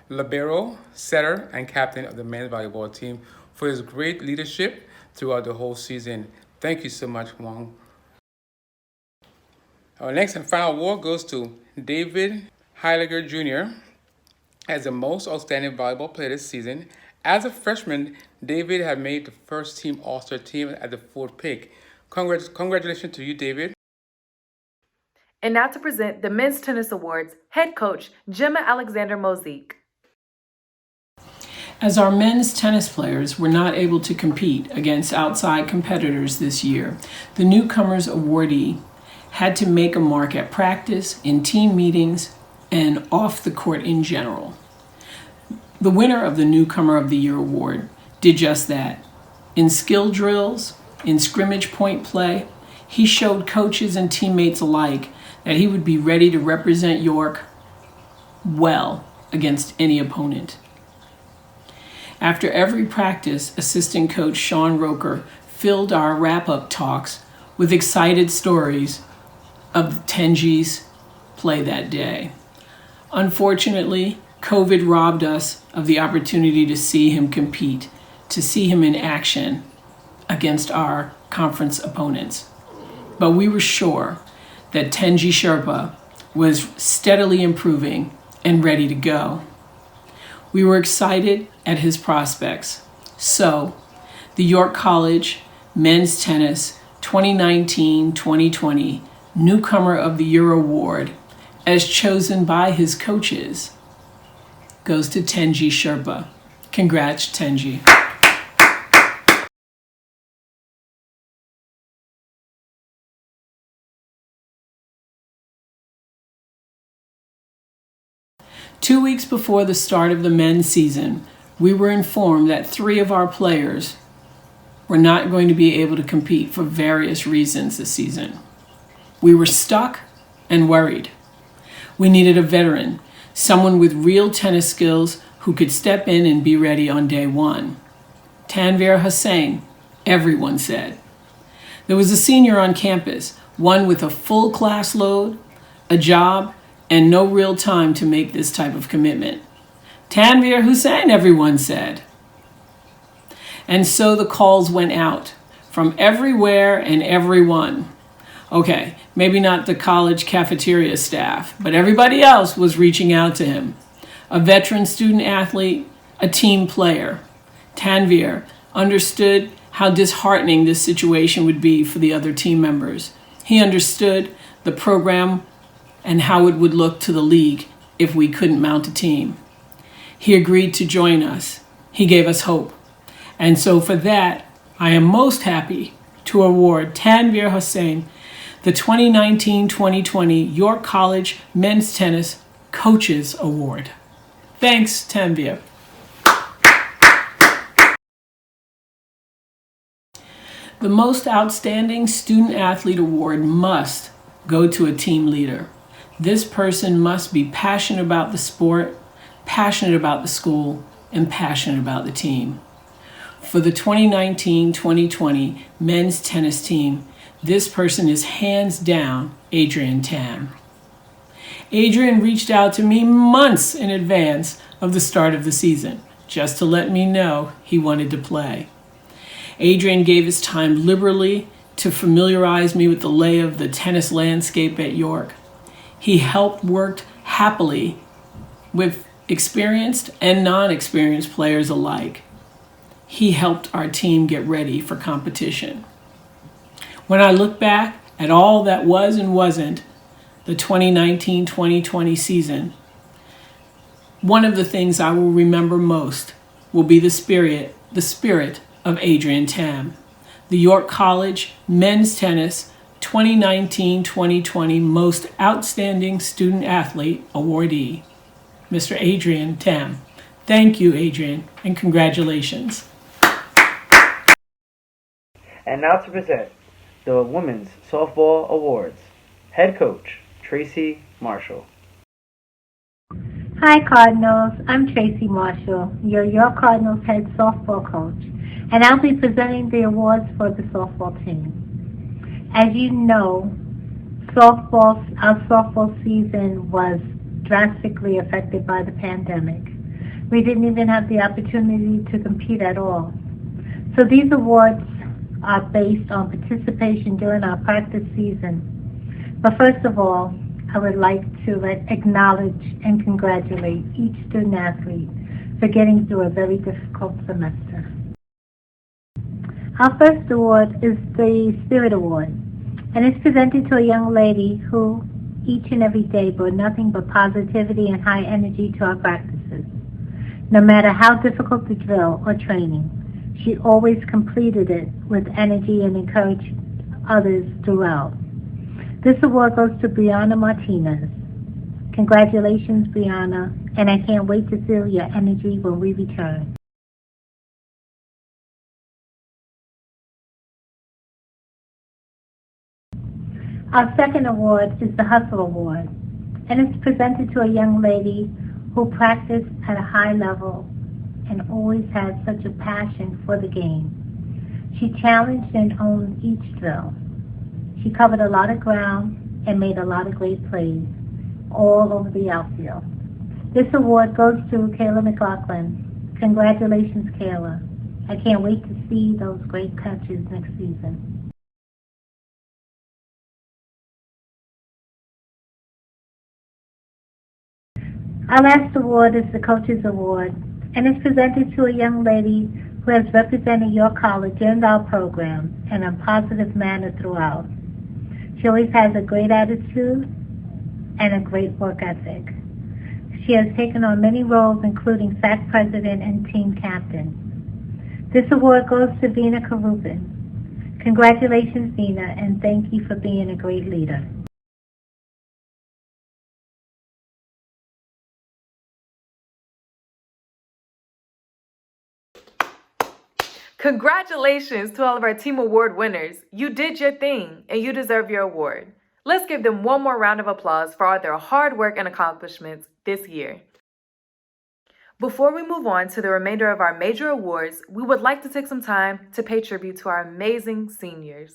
Libero, setter, and captain of the men's volleyball team for his great leadership throughout the whole season. Thank you so much, Juan. Our next and final award goes to David Heiliger Jr. as the most outstanding volleyball player this season. As a freshman, David had made the first team All-Star team at the 4th pick. Congratulations to you, David. And now to present the Men's Tennis Awards, head coach Gemma Alexander Mozique. As our men's tennis players were not able to compete against outside competitors this year, the Newcomers Awardee had to make a mark at practice, in team meetings, and off the court in general. The winner of the Newcomer of the Year award did just that. In skill drills, in scrimmage point play, he showed coaches and teammates alike that he would be ready to represent York well against any opponent. After every practice, assistant coach Sean Roker filled our wrap-up talks with excited stories of Tenji's play that day. Unfortunately, COVID robbed us of the opportunity to see him compete, to see him in action against our conference opponents. But we were sure that Tenji Sherpa was steadily improving and ready to go. We were excited at his prospects. So, the York College Men's Tennis 2019-2020 Newcomer of the Year Award, as chosen by his coaches, goes to Tenji Sherpa. Congrats, Tenji. Two weeks before the start of the men's season, we were informed that 3 of our players were not going to be able to compete for various reasons this season. We were stuck and worried. We needed a veteran, someone with real tennis skills who could step in and be ready on day 1. Tanvir Hussain, everyone said. There was a senior on campus, one with a full class load, a job, and no real time to make this type of commitment. Tanvir Hussain, everyone said. And so the calls went out from everywhere and everyone. Okay, maybe not the college cafeteria staff, but everybody else was reaching out to him. A veteran student athlete, a team player. Tanvir understood how disheartening this situation would be for the other team members. He understood the program and how it would look to the league if we couldn't mount a team. He agreed to join us. He gave us hope. And so for that, I am most happy to award Tanvir Hussain the 2019-2020 York College Men's Tennis Coaches Award. Thanks, Tanvir. The most outstanding student athlete award must go to a team leader. This person must be passionate about the sport, passionate about the school, and passionate about the team. For the 2019-2020 men's tennis team, this person is hands down Adrian Tam. Adrian reached out to me months in advance of the start of the season, just to let me know he wanted to play. Adrian gave his time liberally to familiarize me with the lay of the tennis landscape at York. He worked happily with experienced and non-experienced players alike. He helped our team get ready for competition. When I look back at all that was and wasn't the 2019-2020 season, one of the things I will remember most will be the spirit of Adrian Tam, the York College Men's Tennis 2019-2020 Most Outstanding Student Athlete Awardee, Mr. Adrian Tam. Thank you, Adrian, and congratulations. And now to present the Women's Softball Awards. Head Coach, Tracy Marshall. Hi Cardinals, I'm Tracy Marshall, your York Cardinals head softball coach, and I'll be presenting the awards for the softball team. As you know, our softball season was drastically affected by the pandemic. We didn't even have the opportunity to compete at all. So these awards are based on participation during our practice season. But first of all, I would like to acknowledge and congratulate each student athlete for getting through a very difficult semester. Our first award is the Spirit Award, and it's presented to a young lady who each and every day brought nothing but positivity and high energy to our practices. No matter how difficult the drill or training, she always completed it with energy and encouraged others throughout. This award goes to Brianna Martinez. Congratulations, Brianna, and I can't wait to feel your energy when we return. Our second award is the Hustle Award, and it's presented to a young lady who practiced at a high level and always had such a passion for the game. She challenged and owned each drill. She covered a lot of ground and made a lot of great plays all over the outfield. This award goes to Kayla McLaughlin. Congratulations, Kayla. I can't wait to see those great catches next season. Our last award is the Coaches Award, and it's presented to a young lady who has represented your college and our program in a positive manner throughout. She always has a great attitude and a great work ethic. She has taken on many roles, including SAC president and team captain. This award goes to Vina Karupin. Congratulations, Vina, and thank you for being a great leader. Congratulations to all of our team award winners. You did your thing and you deserve your award. Let's give them one more round of applause for all their hard work and accomplishments this year. Before we move on to the remainder of our major awards, we would like to take some time to pay tribute to our amazing seniors.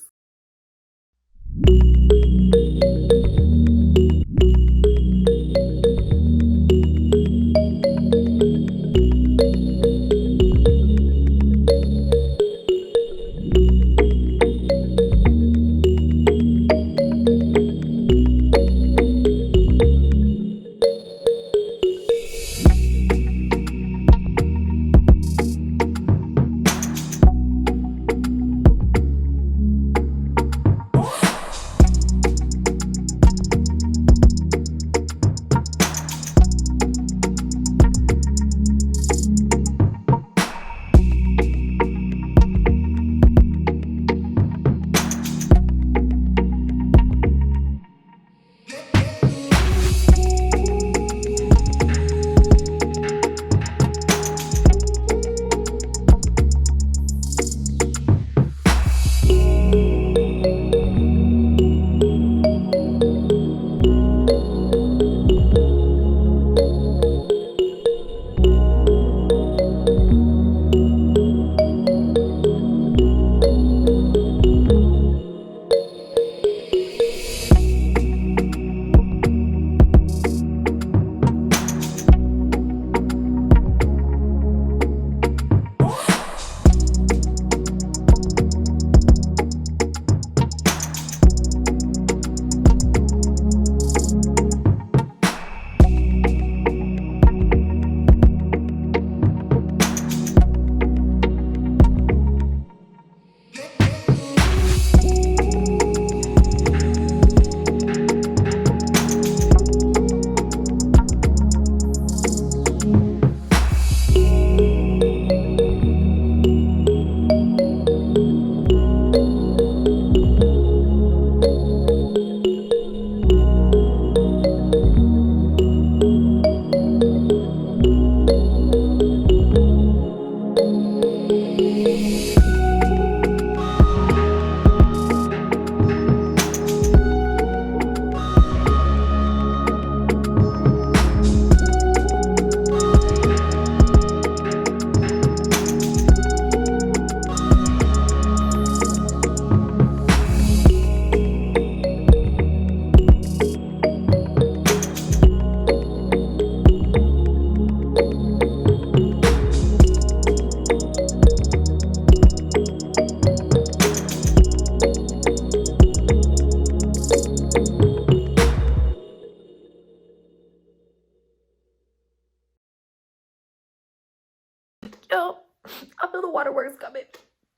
feel the waterworks coming.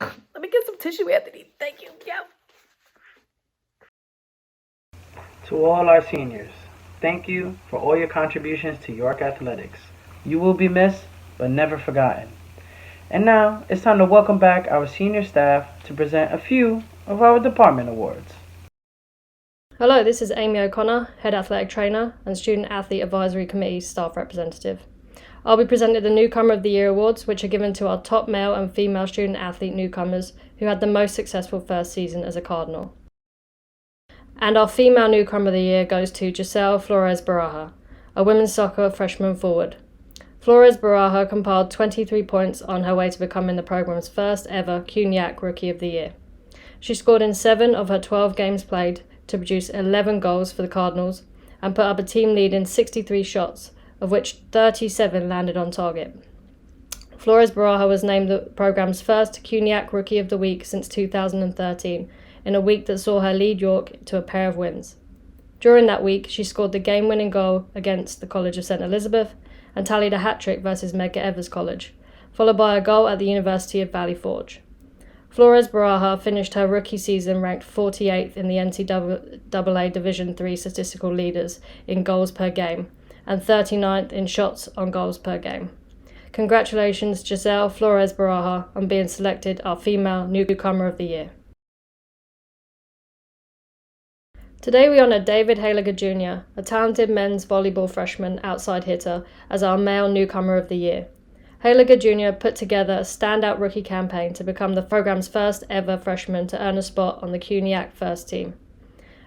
Let me get some tissue, Anthony. Thank you. Yeah. To all our seniors, thank you for all your contributions to York Athletics. You will be missed, but never forgotten. And now, it's time to welcome back our senior staff to present a few of our department awards. Hello, this is Amy O'Connor, Head Athletic Trainer and Student Athlete Advisory Committee Staff Representative. I'll be presenting the Newcomer of the Year awards, which are given to our top male and female student athlete newcomers who had the most successful first season as a Cardinal. And our female Newcomer of the Year goes to Giselle Flores Baraja, a women's soccer freshman forward. Flores Baraja compiled 23 points on her way to becoming the program's first ever CUNYAC Rookie of the Year. She scored in 7 of her 12 games played to produce 11 goals for the Cardinals and put up a team lead in 63 shots, of which 37 landed on target. Flores Baraja was named the program's first CUNYAC Rookie of the Week since 2013, in a week that saw her lead York to a pair of wins. During that week, she scored the game-winning goal against the College of St. Elizabeth and tallied a hat-trick versus Medgar Evers College, followed by a goal at the University of Valley Forge. Flores Baraja finished her rookie season ranked 48th in the NCAA Division III statistical leaders in goals per game and 39th in shots on goals per game. Congratulations, Giselle Flores Baraja, on being selected our Female Newcomer of the Year. Today we honour David Haliger Jr., a talented men's volleyball freshman outside hitter, as our Male Newcomer of the Year. Haliger Jr. put together a standout rookie campaign to become the program's first ever freshman to earn a spot on the CUNYAC first team.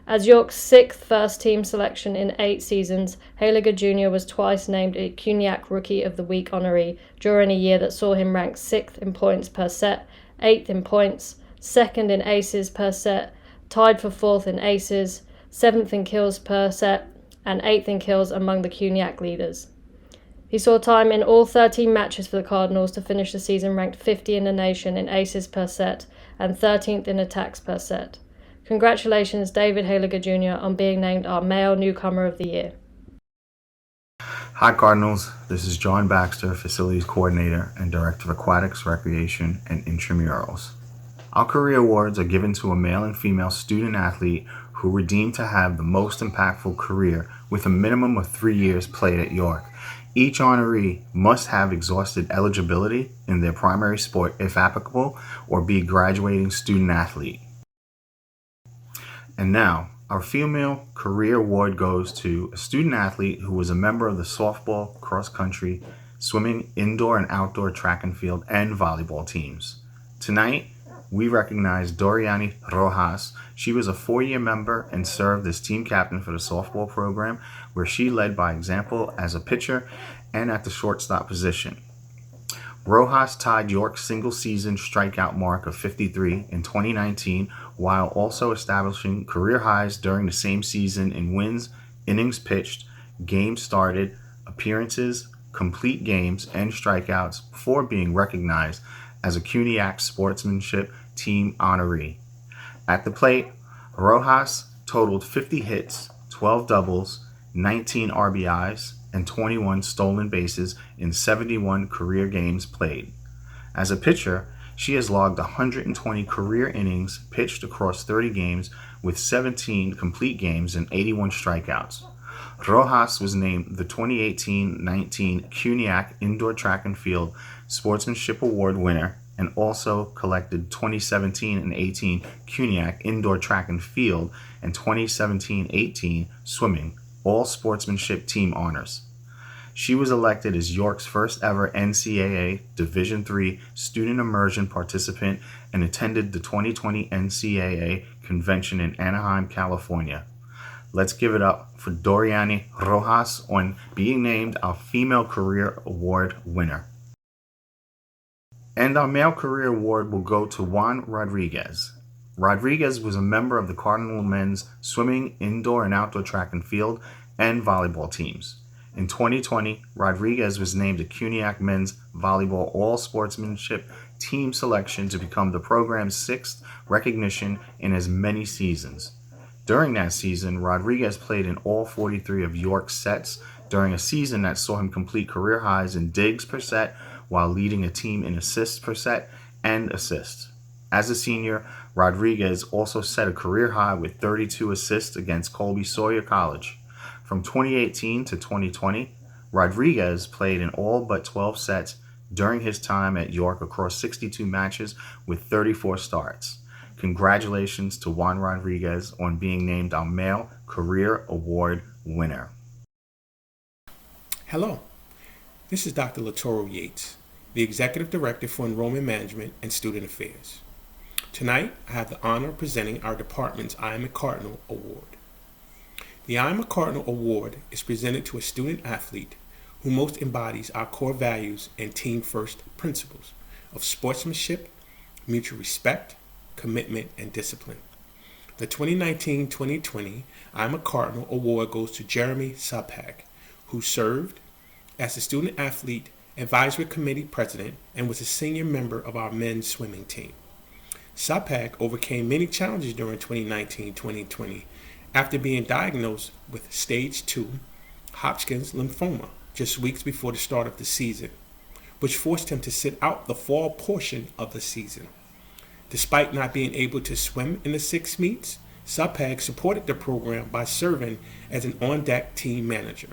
As York's 6th first team selection in 8 seasons, Haliger Jr. was twice named a CUNYAC Rookie of the Week honoree during a year that saw him ranked 6th in points per set, 8th in points, 2nd in aces per set, tied for 4th in aces, 7th in kills per set, and 8th in kills among the CUNYAC leaders. He saw time in all 13 matches for the Cardinals to finish the season ranked 50 in the nation in aces per set and 13th in attacks per set. Congratulations, David Haliger Jr., on being named our Male Newcomer of the Year. Hi Cardinals, this is John Baxter, Facilities Coordinator and Director of Aquatics, Recreation, and Intramurals. Our career awards are given to a male and female student athlete who were deemed to have the most impactful career with a minimum of 3 years played at York. Each honoree must have exhausted eligibility in their primary sport if applicable or be a graduating student athlete. And now, our female career award goes to a student athlete who was a member of the softball, cross country, swimming, indoor and outdoor track and field, and volleyball teams. Tonight, we recognize Doriani Rojas. She was a 4-year member and served as team captain for the softball program, where she led by example as a pitcher and at the shortstop position. Rojas tied York's single-season strikeout mark of 53 in 2019, while also establishing career highs during the same season in wins, innings pitched, games started, appearances, complete games, and strikeouts before being recognized as a CUNYAC Sportsmanship Team honoree. At the plate, Rojas totaled 50 hits, 12 doubles, 19 RBIs, and 21 stolen bases in 71 career games played. As a pitcher, she has logged 120 career innings pitched across 30 games with 17 complete games and 81 strikeouts. Rojas was named the 2018-19 CUNYAC Indoor Track and Field Sportsmanship Award winner and also collected 2017 and 18 CUNYAC Indoor Track and Field and 2017-18 Swimming, all sportsmanship team honors. She was elected as York's first ever NCAA Division III student immersion participant and attended the 2020 NCAA convention in Anaheim, California. Let's give it up for Doriani Rojas on being named our Female Career Award winner. And our Male Career Award will go to Juan Rodriguez. Rodriguez was a member of the Cardinal men's swimming, indoor and outdoor track and field, and volleyball teams. In 2020, Rodriguez was named a CUNYAC men's volleyball all-sportsmanship team selection to become the program's 6th recognition in as many seasons. During that season, Rodriguez played in all 43 of York's sets during a season that saw him complete career highs in digs per set, while leading a team in assists per set and assists. As a senior, Rodriguez also set a career high with 32 assists against Colby Sawyer College. From 2018 to 2020, Rodriguez played in all but 12 sets during his time at York across 62 matches with 34 starts. Congratulations to Juan Rodriguez on being named our Male Career Award winner. Hello, this is Dr. Latoro Yates, the Executive Director for Enrollment Management and Student Affairs. Tonight, I have the honor of presenting our department's I Am a Cardinal Award. The I Am a Cardinal Award is presented to a student athlete who most embodies our core values and team-first principles of sportsmanship, mutual respect, commitment, and discipline. The 2019-2020 I Am a Cardinal Award goes to Jeremy Sapag, who served as the Student Athlete Advisory Committee President and was a senior member of our men's swimming team. Sapag overcame many challenges during 2019-2020 after being diagnosed with stage 2 Hodgkin's lymphoma just weeks before the start of the season, which forced him to sit out the fall portion of the season. Despite not being able to swim in the 6 meets, Sapag supported the program by serving as an on-deck team manager.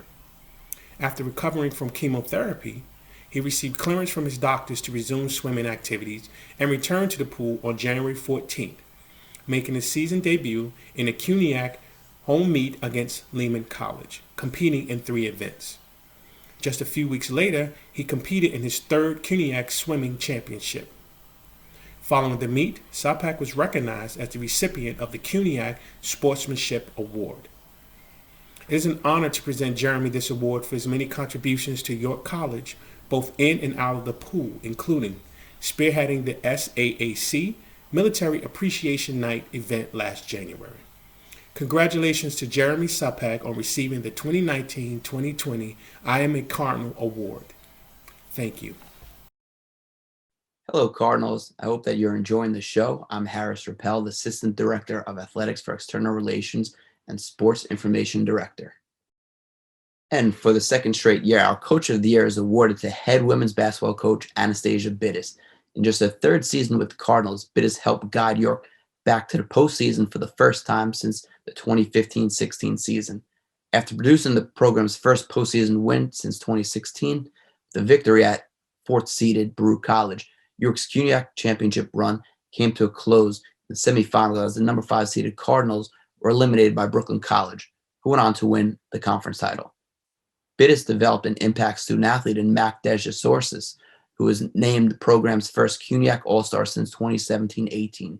After recovering from chemotherapy, he received clearance from his doctors to resume swimming activities and returned to the pool on January 14th, making his season debut in a CUNYAC home meet against Lehman College, competing in 3 events. Just a few weeks later, he competed in his 3rd CUNYAC swimming championship. Following the meet, Sapag was recognized as the recipient of the CUNYAC Sportsmanship Award. It is an honor to present Jeremy this award for his many contributions to York College, both in and out of the pool, including spearheading the SAAC Military Appreciation Night event last January. Congratulations to Jeremy Sapag on receiving the 2019-2020 I Am a Cardinal Award. Thank you. Hello, Cardinals. I hope that you're enjoying the show. I'm Harris Rappel, the Assistant Director of Athletics for External Relations and Sports Information Director. And for the 2nd straight year, our Coach of the Year is awarded to head women's basketball coach Anastasia Bittis. In just her 3rd season with the Cardinals, Bittis helped guide York back to the postseason for the first time since the 2015-16 season. After producing the program's first postseason win since 2016, the victory at 4th-seeded Baruch College, York's CUNYAC championship run came to a close in the semifinals as the number 5-seeded Cardinals were eliminated by Brooklyn College, who went on to win the conference title. Bittis developed an impact student athlete in Mac Dejasorsis, who was named the program's first CUNYAC All-Star since 2017-18.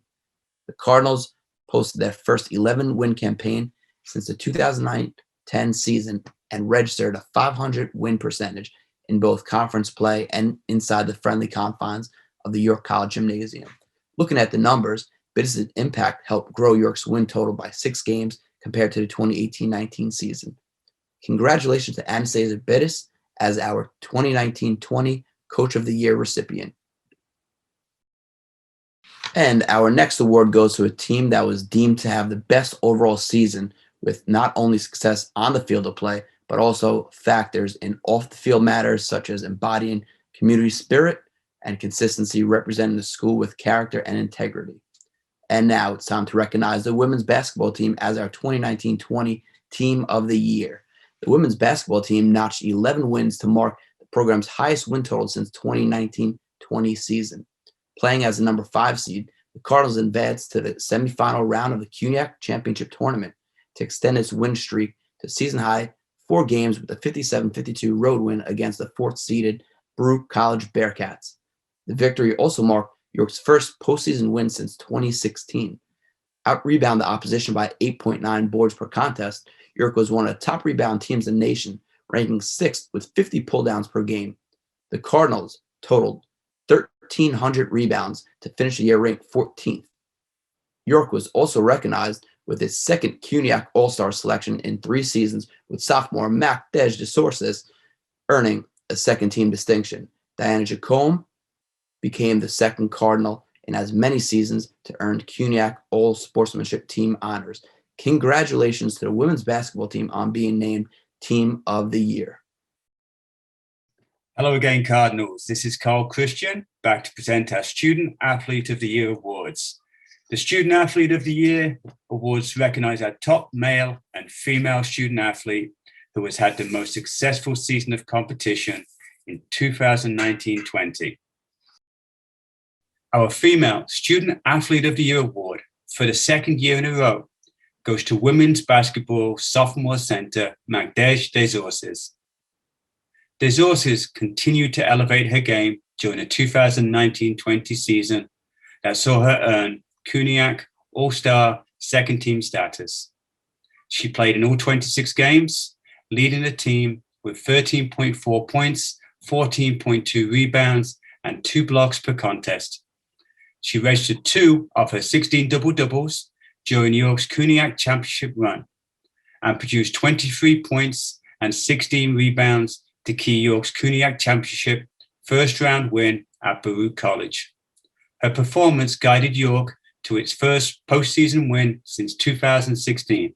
The Cardinals posted their first 11-win campaign since the 2009-10 season and registered a .500 win percentage in both conference play and inside the friendly confines of the York College Gymnasium. Looking at the numbers, Bittis' impact helped grow York's win total by 6 games compared to the 2018-19 season. Congratulations to Anastasia Bittis as our 2019-20 Coach of the Year recipient. And our next award goes to a team that was deemed to have the best overall season with not only success on the field of play, but also factors in off-the-field matters such as embodying community spirit and consistency, representing the school with character and integrity. And now it's time to recognize the women's basketball team as our 2019-20 Team of the Year. The women's basketball team notched 11 wins to mark the program's highest win total since 2019-20 season. Playing as the number 5 seed, the Cardinals advanced to the semifinal round of the CUNYAC Championship Tournament to extend its win streak to season-high 4 games with a 57-52 road win against the 4th-seeded Baruch College Bearcats. The victory also marked York's first postseason win since 2016. Out-rebound the opposition by 8.9 boards per contest, York was one of the top rebound teams in the nation, ranking 6th with 50 pull-downs per game. The Cardinals totaled 1,300 rebounds to finish the year ranked 14th. York was also recognized with its 2nd CUNYAC All-Star selection in 3 seasons, with sophomore Mac Dejasorsis earning a 2nd-team distinction. Diana Jacome became the 2nd Cardinal in as many seasons to earn CUNYAC All-Sportsmanship Team honors. Congratulations to the women's basketball team on being named Team of the Year. Hello again, Cardinals. This is Carl Christian, back to present our Student Athlete of the Year Awards. The Student Athlete of the Year Awards recognize our top male and female student athlete who has had the most successful season of competition in 2019-20. Our Female Student Athlete of the Year Award for the second year in a row goes to women's basketball sophomore center Magdej Desources. Desources continued to elevate her game during the 2019-20 season that saw her earn CUNYAC All-Star second team status. She played in all 26 games, leading the team with 13.4 points, 14.2 rebounds, and 2 blocks per contest. She registered 2 of her 16 double-doubles during New York's CUNYAC championship run and produced 23 points and 16 rebounds to key York's CUNYAC championship first-round win at Baruch College. Her performance guided York to its first postseason win since 2016.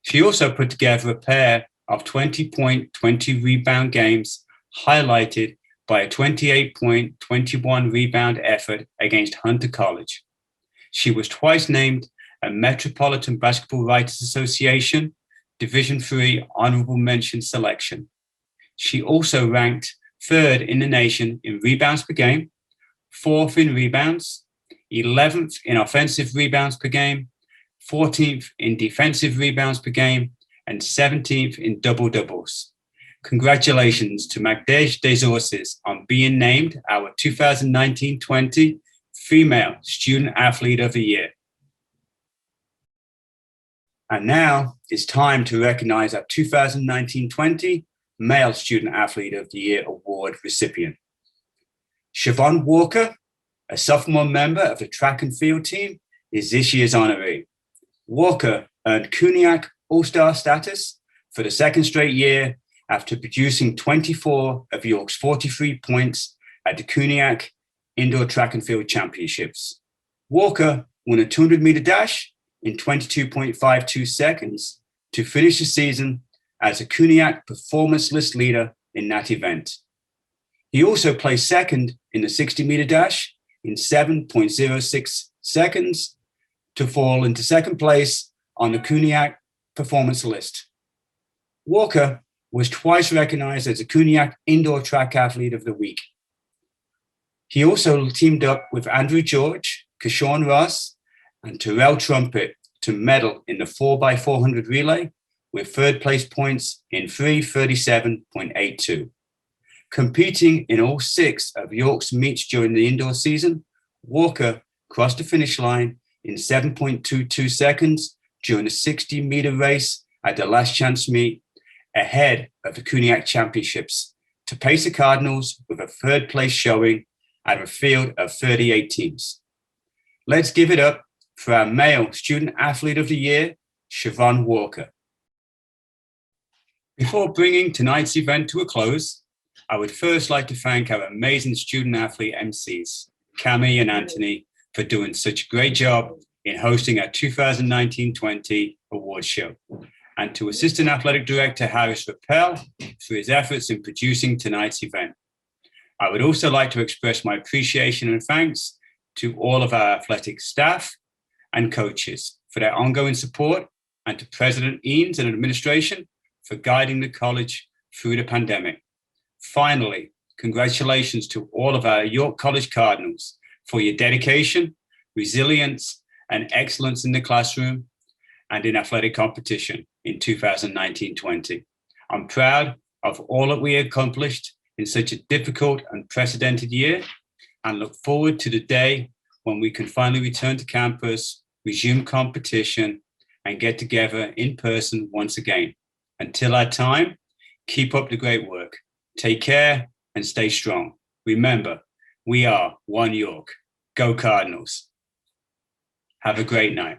She also put together a pair of 20-point, 20-rebound games, highlighted by a 28-point, 21-rebound effort against Hunter College. She was twice named a Metropolitan Basketball Writers Association Division III Honorable Mention selection. She also ranked 3rd in the nation in rebounds per game, 4th in rebounds, 11th in offensive rebounds per game, 14th in defensive rebounds per game, and 17th in double-doubles. Congratulations to Magdej Desources on being named our 2019-20 Female Student Athlete of the Year. And now it's time to recognize our 2019-20 Male Student Athlete of the Year Award recipient. Siobhan Walker, a sophomore member of the track and field team, is this year's honoree. Walker earned CUNYAC All-Star status for the second straight year after producing 24 of York's 43 points at the CUNYAC Indoor Track and Field Championships. Walker won a 200-meter dash in 22.52 seconds to finish the season as a CUNYAC performance list leader in that event. He also placed second in the 60-meter dash in 7.06 seconds to fall into second place on the CUNYAC performance list. Walker was twice recognized as a CUNYAC Indoor Track Athlete of the Week. He also teamed up with Andrew George, Keshawn Ross, and Terrell Trumpet to medal in the 4x400 relay with third place points in 3:37.82. Competing in all 6 of York's meets during the indoor season, Walker crossed the finish line in 7.22 seconds during a 60-meter race at the Last Chance meet, ahead of the CUNYAC Championships, to pace the Cardinals with a third place showing out of a field of 38 teams. Let's give it up for our Male Student Athlete of the Year, Siobhan Walker. Before bringing tonight's event to a close, I would first like to thank our amazing student athlete MCs, Cami and Anthony, for doing such a great job in hosting our 2019-20 awards show, and to Assistant Athletic Director Harris Rappel for his efforts in producing tonight's event. I would also like to express my appreciation and thanks to all of our athletic staff and coaches for their ongoing support, and to President Eanes and administration for guiding the college through the pandemic. Finally, congratulations to all of our York College Cardinals for your dedication, resilience, and excellence in the classroom and in athletic competition in 2019-20. I'm proud of all that we accomplished in such a difficult, unprecedented year, and look forward to the day when we can finally return to campus, resume competition, and get together in person once again. Until that time, keep up the great work. Take care and stay strong. Remember, we are One York. Go Cardinals. Have a great night.